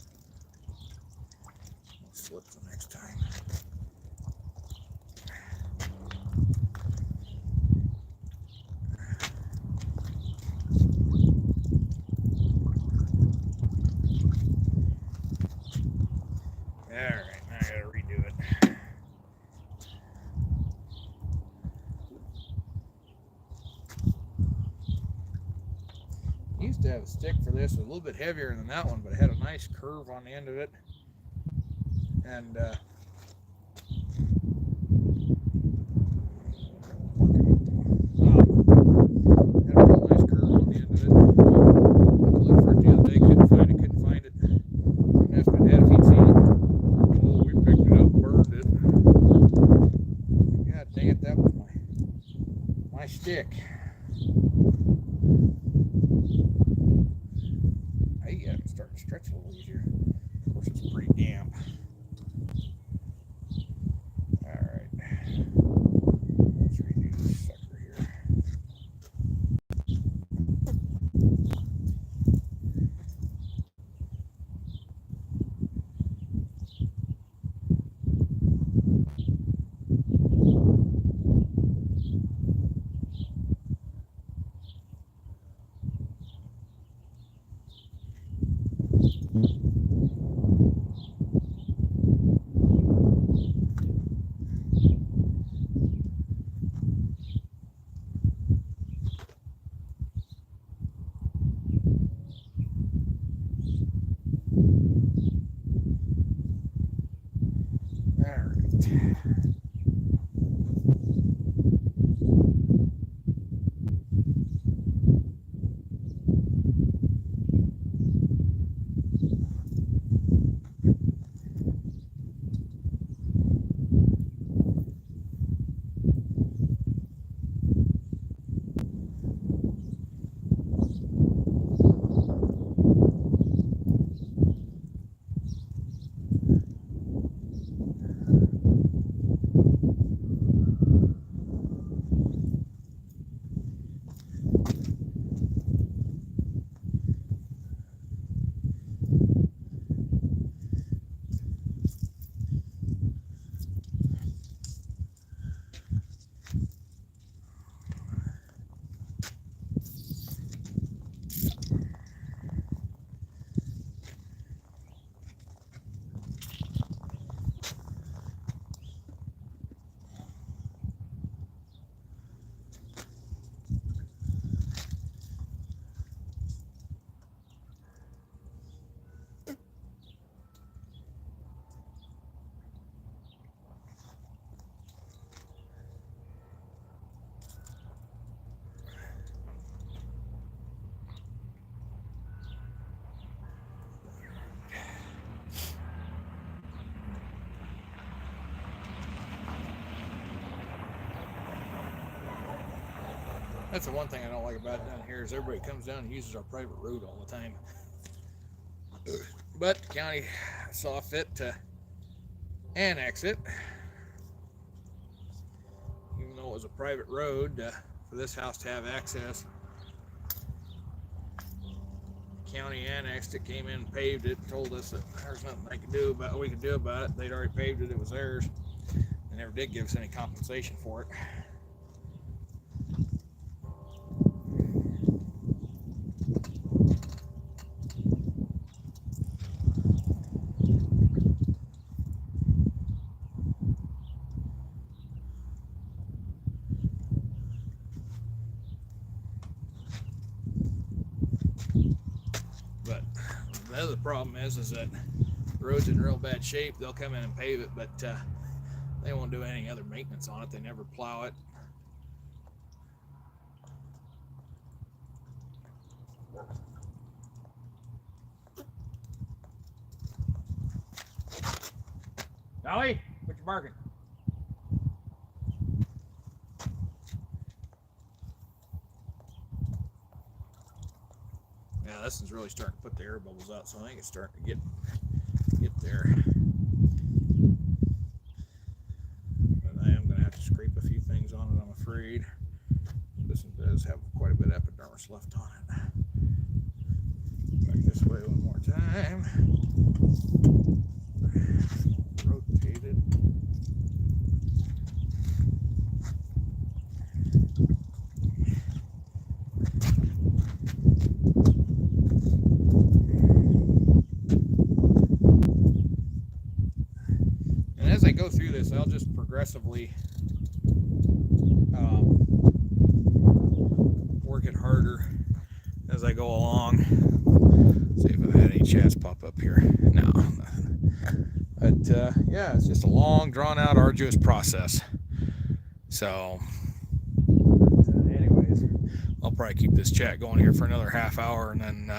slip the next time. Alright, now I gotta redo it. Used to have a stick for this, a little bit heavier than that one, but it had a nice curve on the end of it. And had a real nice curve on the end of it. I looked for it the other day, couldn't find it. And asked my dad if he'd seen it. Oh, we picked it up, burned it. God dang it, that was my stick. Hey, yeah, it's starting to stretch a little easier. Of course, it's pretty damp. Alright. Let's redo this sucker here. That's the one thing I don't like about down here is everybody comes down and uses our private road all the time. But the county saw fit to annex it, even though it was a private road for this house to have access. The county annexed it, came in, paved it, told us that there's nothing we could do about it. They'd already paved it; it was theirs. They never did give us any compensation for it. But the other problem is that the road's in real bad shape. They'll come in and pave it, but They won't do any other maintenance on it. They never plow it. Dolly, what you barking? Yeah, this is really starting to put the air bubbles out, so I think it's starting to get there. But I am going to have to scrape a few things on it, I'm afraid. This one does have quite a bit of epidermis left on it. Back this way one more time. Rotated. And as I go through this, I'll just progressively work it harder as I go along. See if I've had any chats pop up here. No, nothing. But yeah, it's just a long, drawn-out, arduous process. So, anyways, I'll probably keep this chat going here for another half hour, and then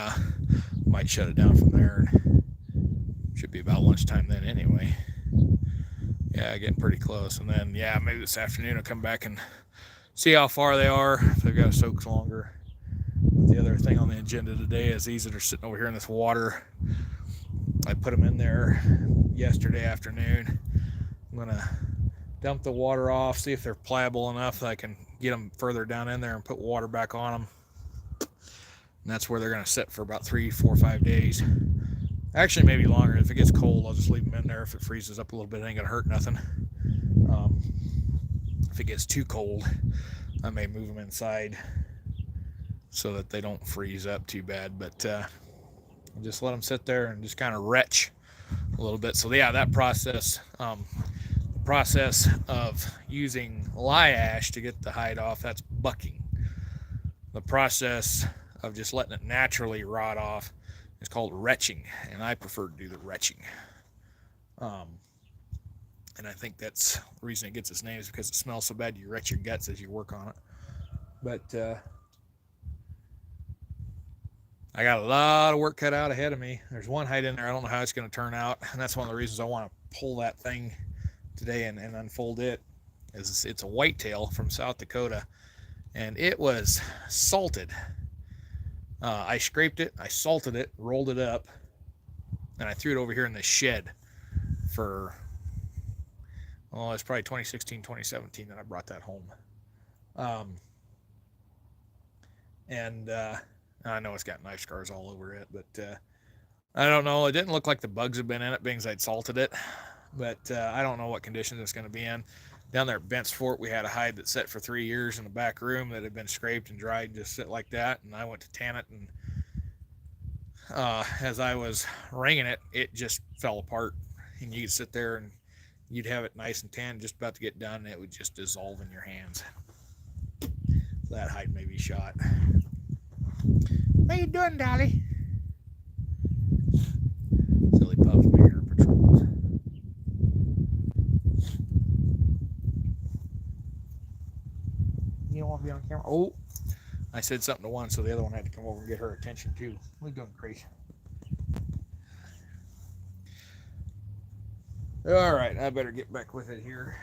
might shut it down from there. Should be about lunchtime then, anyway. Yeah, getting pretty close. And then, yeah, maybe this afternoon I'll come back and see how far they are, if they've got to soak longer. The other thing on the agenda today is these that are sitting over here in this water. I put them in there yesterday afternoon. I'm going to dump the water off, see if they're pliable enough that I can get them further down in there and put water back on them. And that's where they're going to sit for about 3, 4, 5 days. Actually, maybe longer. If it gets cold, I'll just leave them in there. If it freezes up a little bit, it ain't going to hurt nothing. If it gets too cold, I may move them inside so that they don't freeze up too bad. But just let them sit there and just kind of retch a little bit. So yeah, that process, the process of using lye ash to get the hide off, that's bucking. The process of just letting it naturally rot off is called retching, and I prefer to do the retching. And I think that's the reason it gets its name, is because it smells so bad you retch your guts as you work on it. But I got a lot of work cut out ahead of me. There's one hide in there. I don't know how it's going to turn out, and that's one of the reasons I want to pull that thing today and unfold it. It's a whitetail from South Dakota, and it was salted. I scraped it, I salted it, rolled it up, and I threw it over here in the shed for, it's probably 2016, 2017 that I brought that home. And I know it's got knife scars all over it, but I don't know. It didn't look like the bugs had been in it, being as I'd salted it. But I don't know what conditions it's going to be in. Down there at Bent's Fort, we had a hide that sat for 3 years in the back room that had been scraped and dried and just sit like that. And I went to tan it, and as I was wringing it, it just fell apart. And you could sit there and you'd have it nice and tan, just about to get done, and it would just dissolve in your hands. So that hide may be shot. What are you doing, Dolly? Silly pups making her patrols. You don't want to be on camera? Oh, I said something to one, so the other one had to come over and get her attention too. We're going crazy. All right, I better get back with it here.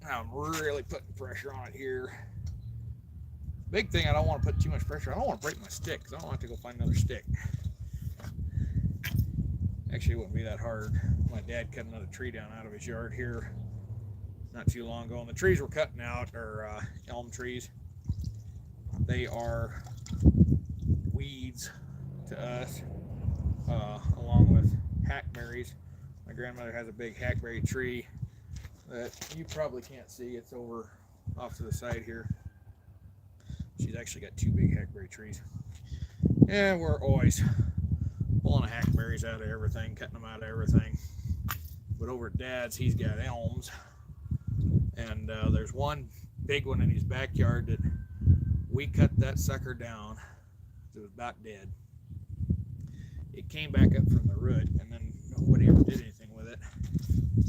I'm really putting pressure on it here. Big thing, I don't want to put too much pressure. I don't want to break my stick, because I don't have to go find another stick. Actually, it wouldn't be that hard. My dad cut another tree down out of his yard here not too long ago, and the trees we're cutting out are elm trees. They are weeds to us, along with hackberries. My grandmother has a big hackberry tree that you probably can't see. It's over off to the side here. She's actually got 2 big hackberry trees. And we're always pulling the hackberries out of everything, cutting them out of everything. But over at Dad's, he's got elms. And there's one big one in his backyard that we cut that sucker down It was about dead. It came back up from the root, and then nobody ever did anything with it.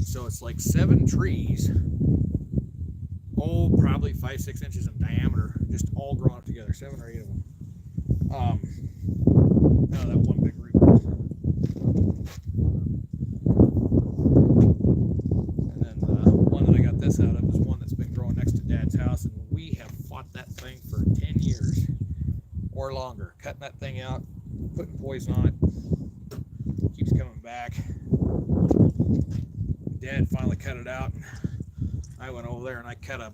So it's like 7 trees, probably 5-6 inches in diameter, just all grown up together, 7 or 8 of them. No, that one big root. And then the one that I got this out of is one that's been growing next to Dad's house, and we have fought that thing for 10 years or longer, cutting that thing out, putting poison on it. Keeps coming back. Dad finally cut it out, and I went over there and I cut down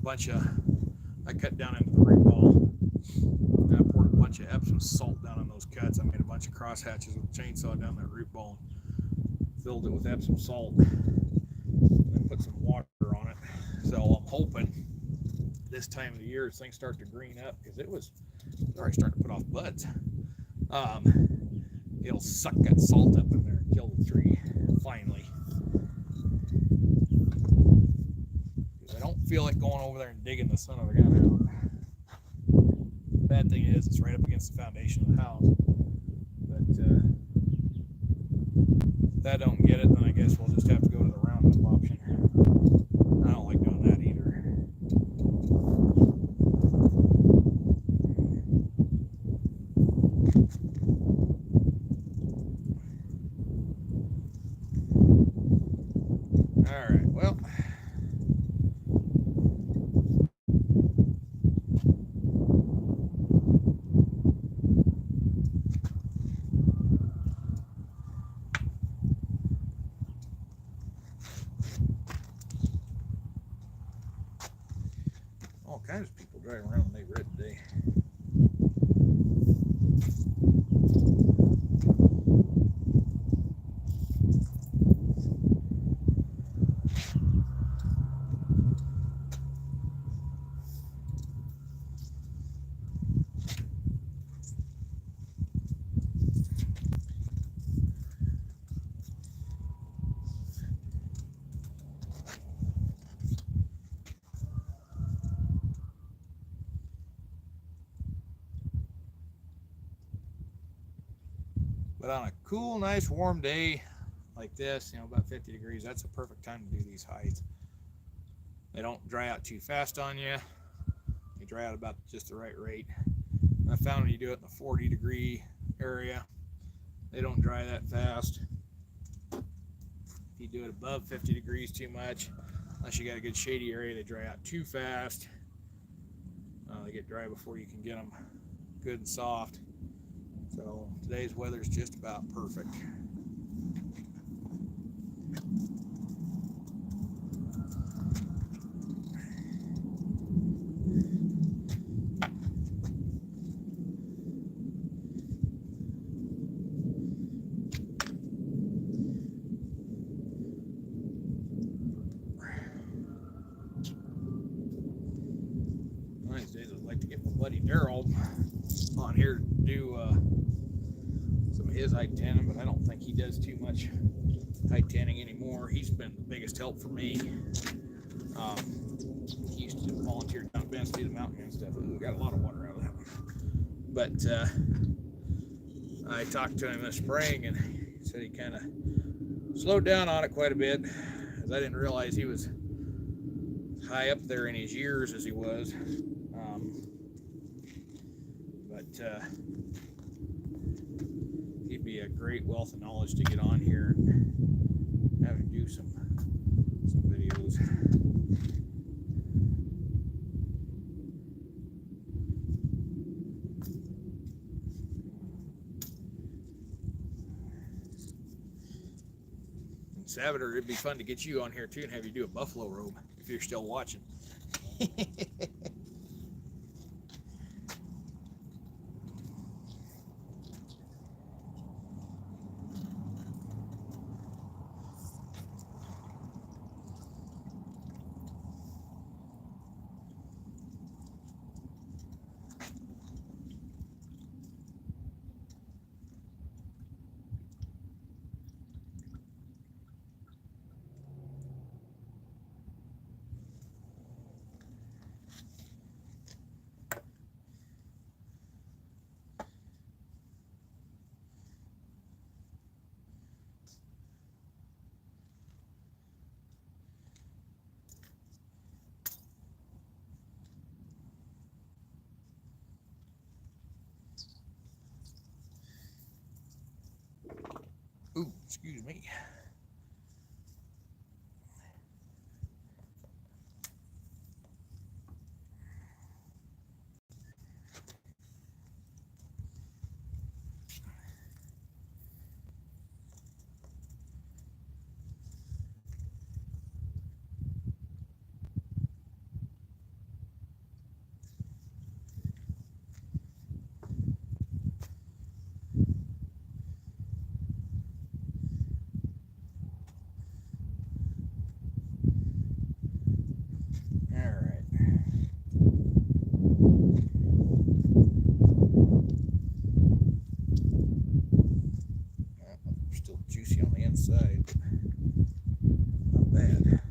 into the root ball. And I poured a bunch of Epsom salt down on those cuts. I made a bunch of cross hatches with a chainsaw down that root ball, and filled it with Epsom salt, and put some water on it. So I'm hoping this time of the year as things start to green up, because it was already starting to put off buds. It'll suck that salt up in there and kill the tree finally. I don't feel like going over there and digging the son of a gun out. The bad thing is it's right up against the foundation of the house. But if that don't get it, then I guess we'll just have to go to the Roundup option. I don't like doing that either. All right, well. All kinds of people driving around in neighborhood today. But on a cool, nice, warm day like this, about 50 degrees, that's a perfect time to do these hides. They don't dry out too fast on you. They dry out about just the right rate. And I found when you do it in the 40-degree area, they don't dry that fast. If you do it above 50 degrees too much, unless you got a good shady area, they dry out too fast. They get dry before you can get them good and soft. So today's weather is just about perfect. One of these days I'd like to get my buddy Daryl on here to do some of his hide tanning, but I don't think he does too much hide tanning anymore. He's been the biggest help for me. He used to volunteer down at Bennett State Mountain and stuff. We got a lot of water out of that one. But I talked to him this spring, and he said he kind of slowed down on it quite a bit, because I didn't realize he was high up there in his years as he was. But he'd be a great wealth of knowledge to get on here and have him do some videos. And Salvador, it'd be fun to get you on here too and have you do a buffalo robe if you're still watching. Ooh, excuse me. All right. Still juicy on the inside. Not bad.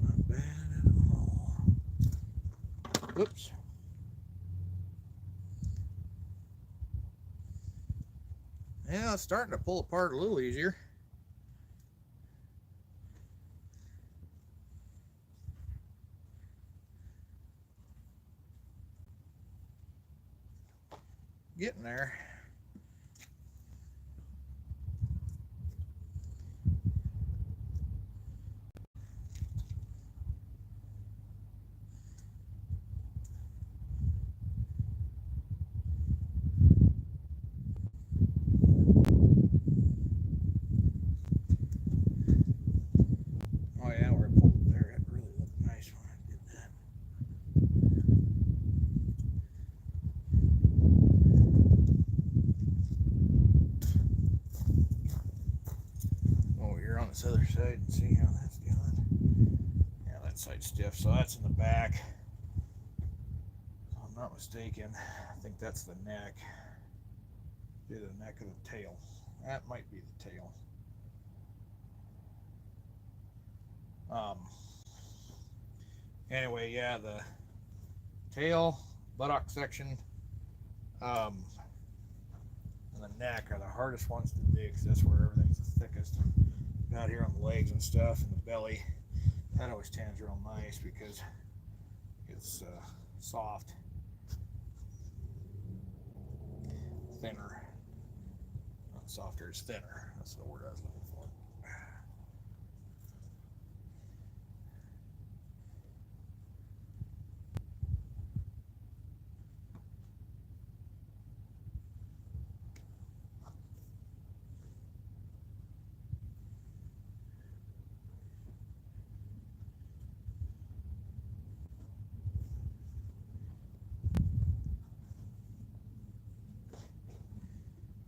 Not bad at all. Whoops. Yeah, it's starting to pull apart a little easier. Getting there. Oh yeah, where it pulled there, it really looked nice when I did that. Oh, here on this other side and see how that's doing. Yeah, that side's stiff, so that's in the back. If I'm not mistaken, I think that's the neck. Do the neck of the tail. That might be the tail. Um, anyway, yeah, the tail, buttock section, um, and the neck are the hardest ones to dig because that's where everything's the thickest. Out here on the legs and stuff, and the belly, that always tans real nice because it's soft, thinner. Not softer, it's thinner. That's the word I was looking for.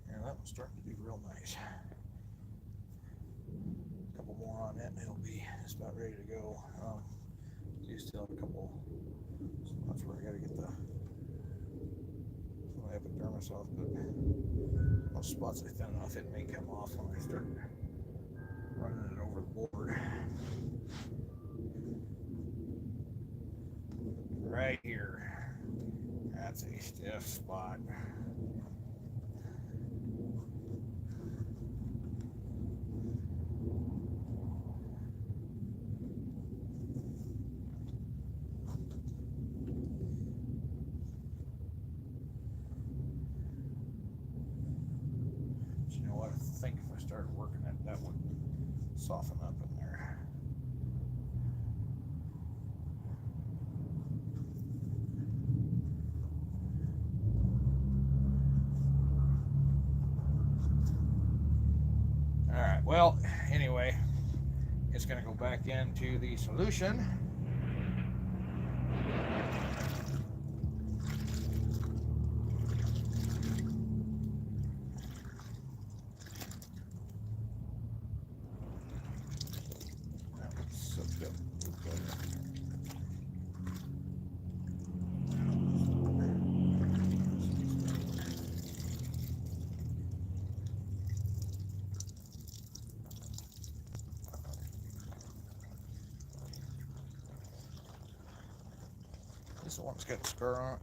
Yeah, that one's starting to do real nice. A couple more on it, and it'll be just about ready to go. You still have a couple spots where I got to get the epidermis off, but most spots are thin enough it may come off when I start running it over the board. Right here, that's a stiff spot. But you know what? I think if I started working it, that would soften up in there. All right, well, anyway, it's going to go back into the solution. This one's got a scar on it.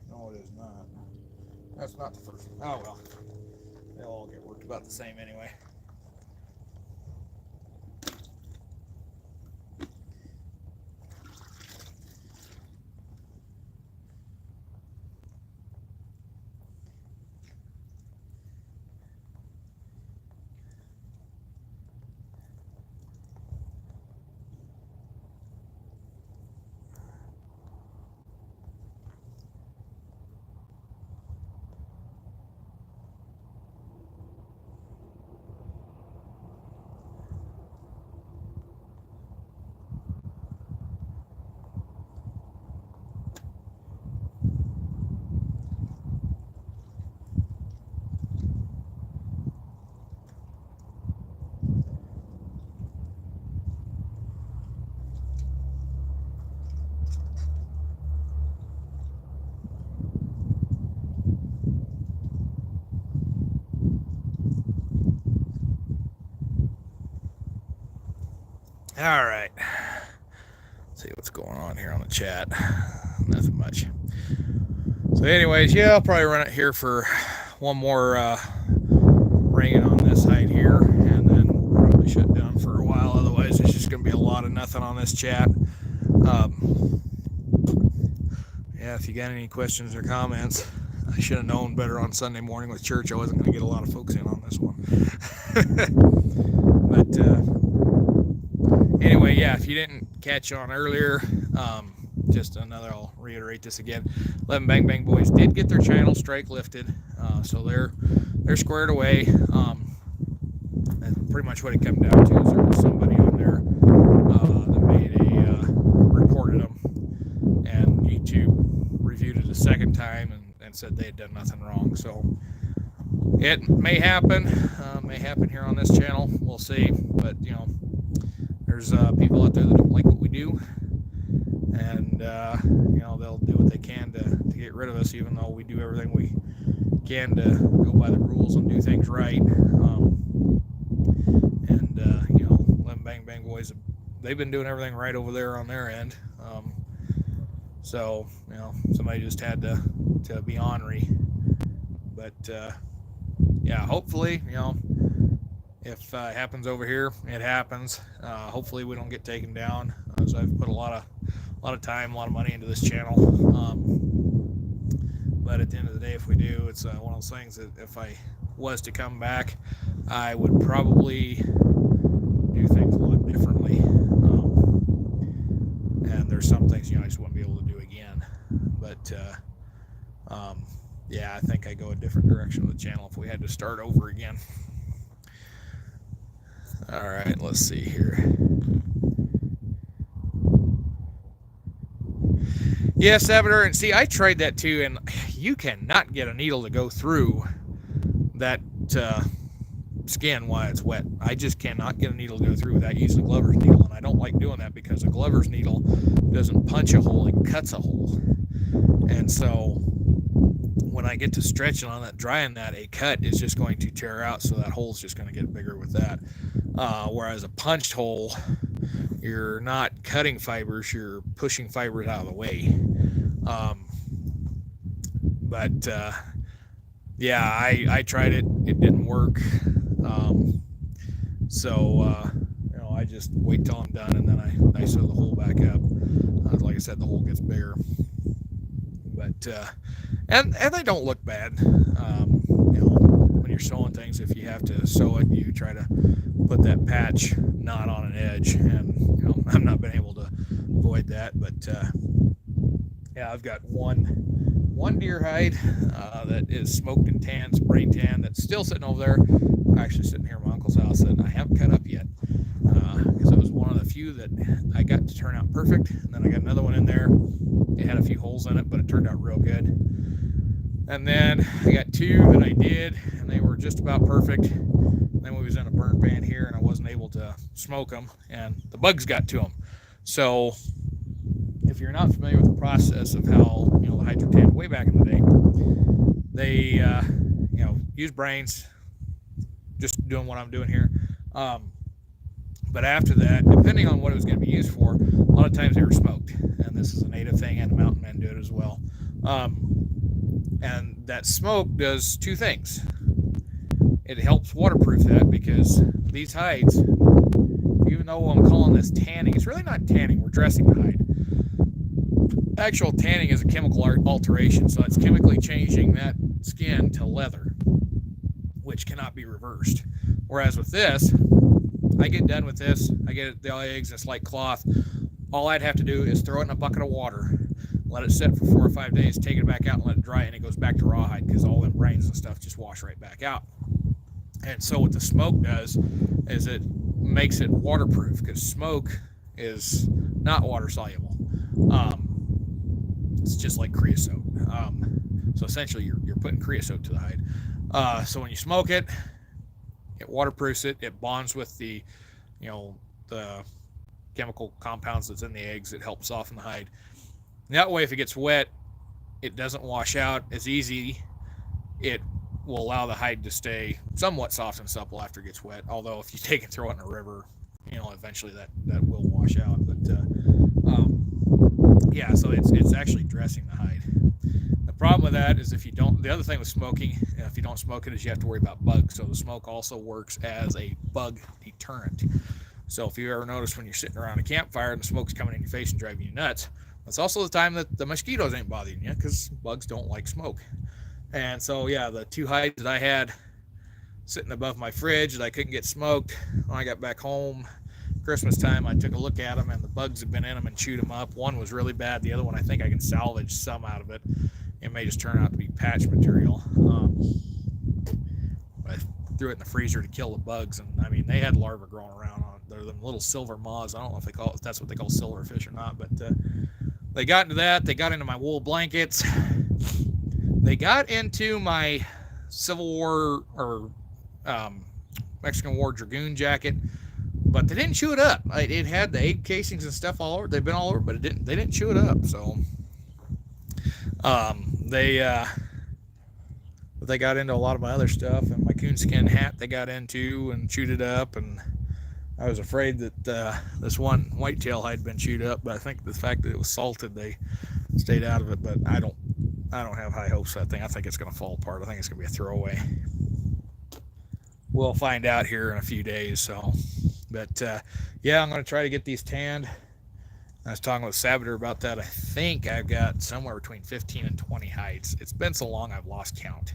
No, it is not. That's not the first one. Oh well. They'll all get worked about the same anyway. All right. Let's see what's going on here on the chat. Nothing much. So, anyways, yeah, I'll probably run it here for one more ringing on this height here, and then probably shut down for a while. Otherwise, it's just going to be a lot of nothing on this chat. Um, yeah, if you got any questions or comments, I should have known better on Sunday morning with church. I wasn't going to get a lot of folks in on this one. But anyway, yeah, if you didn't catch on earlier, just another, I'll reiterate this again. 11 Bang Bang Boys did get their channel strike lifted, so they're squared away. And pretty much what it came down to is there was somebody on there that made reported them, and YouTube reviewed it a second time and said they had done nothing wrong. So it may happen here on this channel. We'll see, but there's people out there that don't like what we do, and they'll do what they can to get rid of us, even though we do everything we can to go by the rules and do things right. Lemon Bang Bang Boys, they've been doing everything right over there on their end. So somebody just had to be ornery, but yeah, hopefully if it happens over here, it happens. Hopefully we don't get taken down, as I've put a lot of time, a lot of money into this channel. But at the end of the day, if we do, it's one of those things that if I was to come back, I would probably do things a lot differently. And there's some things I just wouldn't be able to do again. But yeah, I think I go a different direction with the channel if we had to start over again. All right, let's see here. Yeah, Saboteur, and see, I tried that too, and you cannot get a needle to go through that skin while it's wet. I just cannot get a needle to go through without using a Glover's needle, and I don't like doing that because a Glover's needle doesn't punch a hole, it cuts a hole. And so when I get to stretching on that, drying that, a cut is just going to tear out, so that hole's just going to get bigger with that. Whereas a punched hole, you're not cutting fibers, you're pushing fibers out of the way. But yeah, I tried it, it didn't work. So I just wait till I'm done, and then I sew the hole back up. Like I said, the hole gets bigger. But and they don't look bad. When you're sewing things, if you have to sew it, you try to put that patch knot on an edge, and I've not been able to avoid that. But yeah, I've got one deer hide that is smoked and tan, spray tan, that's still sitting over there. Actually sitting here at my uncle's house that I haven't cut up yet, because it was one of the few that I got to turn out perfect. And then I got another one in there. It had a few holes in it, but it turned out real good. And then I got two that I did, and they were just about perfect. And then we was in a burn ban here, and I wasn't able to smoke them, and the bugs got to them. So if you're not familiar with the process of how the HydroTan way back in the day, they use brains, just doing what I'm doing here. But after that, depending on what it was going to be used for, a lot of times they were smoked, and this is a native thing, and the mountain men do it as well. And that smoke does two things. It helps waterproof that, because these hides, even though I'm calling this tanning, it's really not tanning, we're dressing the hide. Actual tanning is a chemical alteration, so it's chemically changing that skin to leather, which cannot be reversed. Whereas with this, I get done with this, I get the eggs, it's like cloth. All I'd have to do is throw it in a bucket of water, let it sit for 4 or 5 days, take it back out and let it dry, and it goes back to rawhide, because all them brains and stuff just wash right back out. And so what the smoke does is it makes it waterproof, because smoke is not water soluble. It's just like creosote. So essentially you're putting creosote to the hide. So when you smoke it, it waterproofs it, it bonds with the chemical compounds that's in the eggs. It helps soften the hide. And that way, if it gets wet, it doesn't wash out as easy. It will allow the hide to stay somewhat soft and supple after it gets wet. Although if you take and throw it in a river, eventually that will wash out. But yeah, so it's actually dressing the hide. The problem with that is if you don't, the other thing with smoking, if you don't smoke it, is you have to worry about bugs. So the smoke also works as a bug deterrent. So if you ever notice when you're sitting around a campfire and the smoke's coming in your face and driving you nuts, that's also the time that the mosquitoes ain't bothering you, because bugs don't like smoke. And so yeah, the 2 hides that I had sitting above my fridge that I couldn't get smoked, when I got back home Christmas time, I took a look at them, and the bugs had been in them and chewed them up. One was really bad. The other one, I think I can salvage some out of it. It may just turn out to be patch material. I threw it in the freezer to kill the bugs, and I mean, they had larvae growing around on it. They're them little silver moths. I don't know if that's what they call silverfish or not, but they got into that. They got into my wool blankets. They got into my Civil War or Mexican War Dragoon jacket, but they didn't chew it up. It had the 8 casings and stuff all over. They've been all over, but they didn't chew it up. So they got into a lot of my other stuff, and my coonskin hat they got into and chewed it up. And I was afraid that this one whitetail had been chewed up, but I think the fact that it was salted, they stayed out of it. But I don't have high hopes for that thing. I think it's going to fall apart. I think it's going to be a throwaway. We'll find out here in a few days. So, but yeah, I'm going to try to get these tanned. I was talking with Sabater about that. I think I've got somewhere between 15 and 20 hides. It's been so long I've lost count.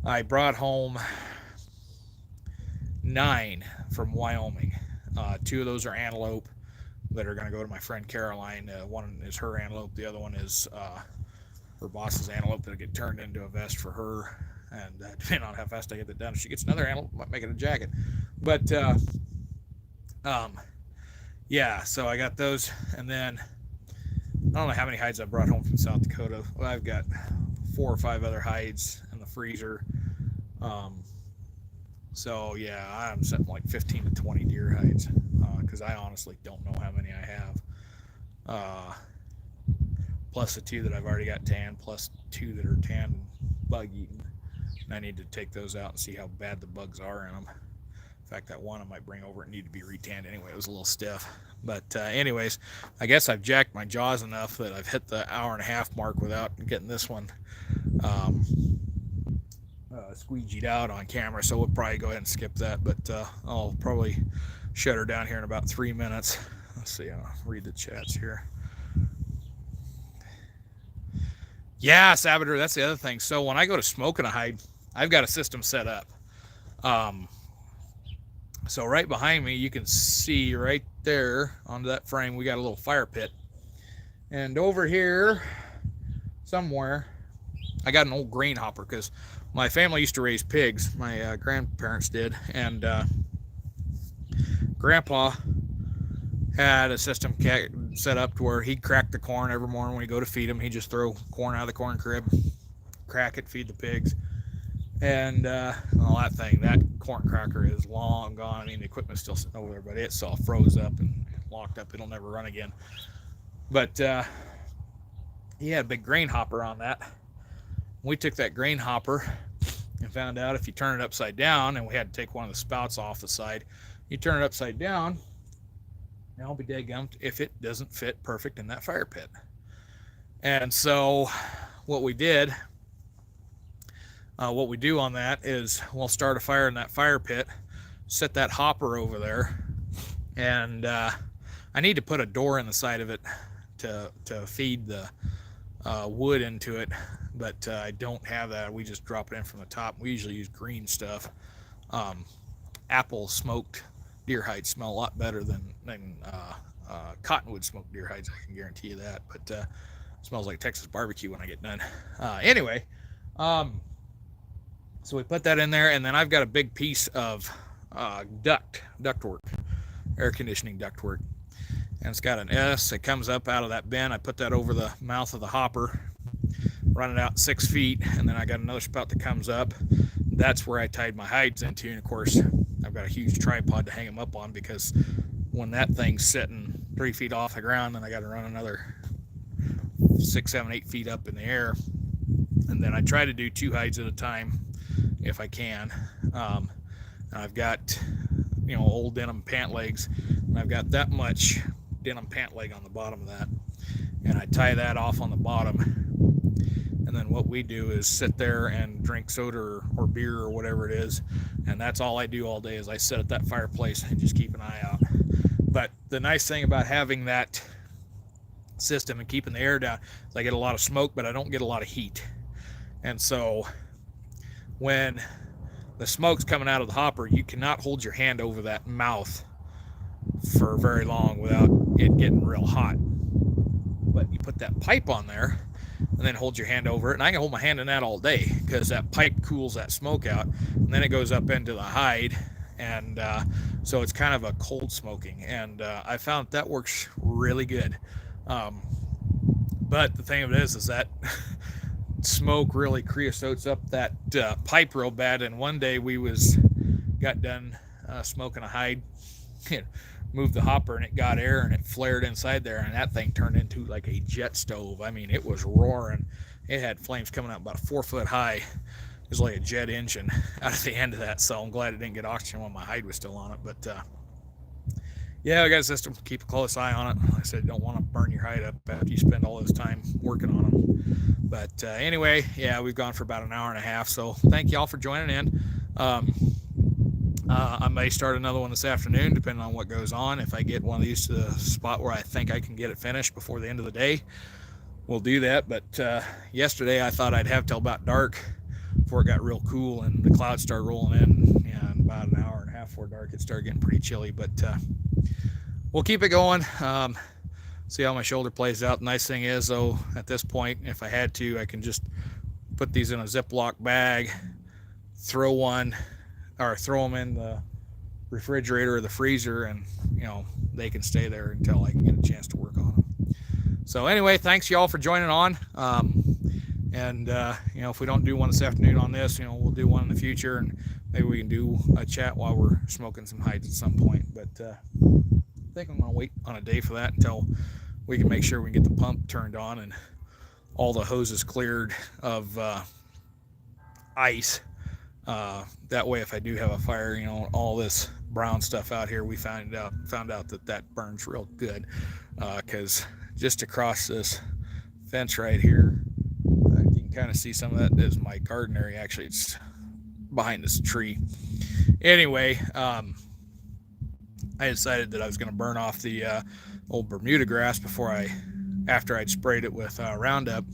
I brought home 9 from Wyoming. 2 of those are antelope that are going to go to my friend Caroline. One is her antelope. The other one is her boss's antelope that'll get turned into a vest for her. And depending on how fast I get that done, if she gets another antelope, I might make it a jacket. But yeah, so I got those, and then I don't know how many hides I brought home from South Dakota. Well, I've got 4 or 5 other hides in the freezer. So yeah, I'm setting like 15 to 20 deer hides, because I honestly don't know how many I have. Plus the 2 that I've already got tanned, plus 2 that are tanned and bug eaten. And I need to take those out and see how bad the bugs are in them. In fact, that one I might bring over and need to be retanned anyway. It was a little stiff. But anyways, I guess I've jacked my jaws enough that I've hit the hour-and-a-half mark without getting this one squeegeed out on camera. So we'll probably go ahead and skip that. But I'll probably shut her down here in about 3 minutes. Let's see. I'll read the chats here. Yeah, Sabater, that's the other thing. So when I go to smoking a hide, I've got a system set up. So right behind me, you can see right there onto that frame, we got a little fire pit. And over here, somewhere, I got an old grain hopper, because my family used to raise pigs. My grandparents did. And Grandpa had a system set up to where he'd crack the corn every morning when he go to feed them. He'd just throw corn out of the corn crib, crack it, feed the pigs. And all that thing, that corn cracker is long gone. I mean, the equipment's still sitting over there, but it's all froze up and locked up. It'll never run again. But he had a big grain hopper on that. We took that grain hopper and found out if you turn it upside down, and we had to take one of the spouts off the side. You turn it upside down, and I'll be dadgumped if it doesn't fit perfect in that fire pit. And so what we did, what we do on that is we'll start a fire in that fire pit, set that hopper over there, and I need to put a door in the side of it to feed the wood into it, but I don't have that. We just drop it in from the top. We usually use green stuff. Apple smoked deer hides smell a lot better than cottonwood smoked deer hides. I can guarantee you that. But it smells like Texas barbecue when I get done. Anyway, so we put that in there, and then I've got a big piece of ductwork, air conditioning ductwork, and it's got an S that comes up out of that bin. I put that over the mouth of the hopper, run it out 6 feet, and then I got another spout that comes up. That's where I tied my hides into, and of course I've got a huge tripod to hang them up on, because when that thing's sitting 3 feet off the ground, then I got to run another 6, 7, 8 feet up in the air. And then I try to do 2 hides at a time if I can. I've got old denim pant legs, and I've got that much denim pant leg on the bottom of that, and I tie that off on the bottom, and then what we do is sit there and drink soda or beer or whatever it is, and that's all I do all day is I sit at that fireplace and just keep an eye out. But the nice thing about having that system and keeping the air down is I get a lot of smoke, but I don't get a lot of heat. And so when the smoke's coming out of the hopper, you cannot hold your hand over that mouth for very long without it getting real hot. But you put that pipe on there and then hold your hand over it, and I can hold my hand in that all day because that pipe cools that smoke out, and then it goes up into the hide, and so it's kind of a cold smoking, and I found that works really good. But the thing of it is that smoke really creosotes up that pipe real bad, and one day we got done smoking a hide, moved the hopper, and it got air and it flared inside there, and that thing turned into like a jet stove. I mean, it was roaring. It had flames coming out about 4 foot high. It was like a jet engine out of the end of that, so I'm glad it didn't get oxygen while my hide was still on it. But yeah, I got a system. Keep a close eye on it. Like I said, you don't want to burn your hide up after you spend all this time working on them. But anyway, yeah, we've gone for about an hour and a half, so thank y'all for joining in. I may start another one this afternoon, depending on what goes on. If I get one of these to the spot where I think I can get it finished before the end of the day, we'll do that. But yesterday I thought I'd have till about dark before it got real cool and the clouds started rolling in. Yeah, in about an hour and a half before dark, it started getting pretty chilly. But we'll keep it going. See how my shoulder plays out. The nice thing is, though, at this point, if I had to, I can just put these in a Ziploc bag, throw them in the refrigerator or the freezer, and they can stay there until I can get a chance to work on them. So anyway, thanks y'all for joining on. And if we don't do one this afternoon on this, we'll do one in the future, and maybe we can do a chat while we're smoking some hides at some point. But I think I'm going to wait on a day for that until we can make sure we can get the pump turned on and all the hoses cleared of ice. That way, if I do have a fire, all this brown stuff out here, we found out that burns real good. Because just across this fence right here, you can kind of see some of that is my garden area. Actually, it's behind this tree. Anyway, I decided that I was going to burn off the old Bermuda grass after I'd sprayed it with Roundup.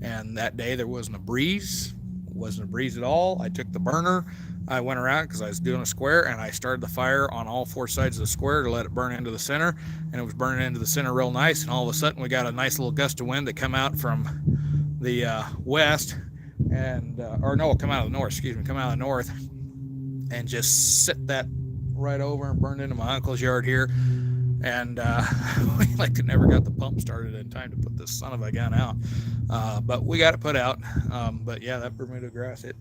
And that day there wasn't a breeze. Wasn't a breeze at all. I took the burner, I went around because I was doing a square, and I started the fire on all 4 sides of the square to let it burn into the center, and it was burning into the center real nice. And all of a sudden we got a nice little gust of wind that come out from the west, and come out of the north, and just sit that right over and burned into my uncle's yard here. And we never got the pump started in time to put this son of a gun out, but we got it put out. But yeah, that Bermuda grass, it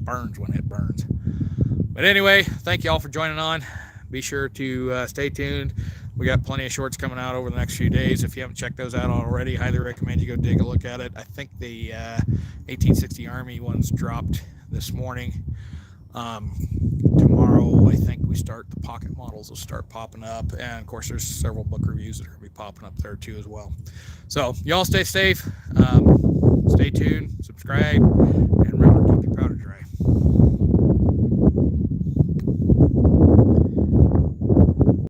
burns when it burns. But anyway, thank you all for joining on. Be sure to stay tuned. We got plenty of shorts coming out over the next few days. If you haven't checked those out already, highly recommend you go take a look at it. I think the 1860 Army ones dropped this morning. Tomorrow I think we start the pocket models will start popping up, and of course there's several book reviews that are going to be popping up there too as well. So y'all stay safe, stay tuned, subscribe,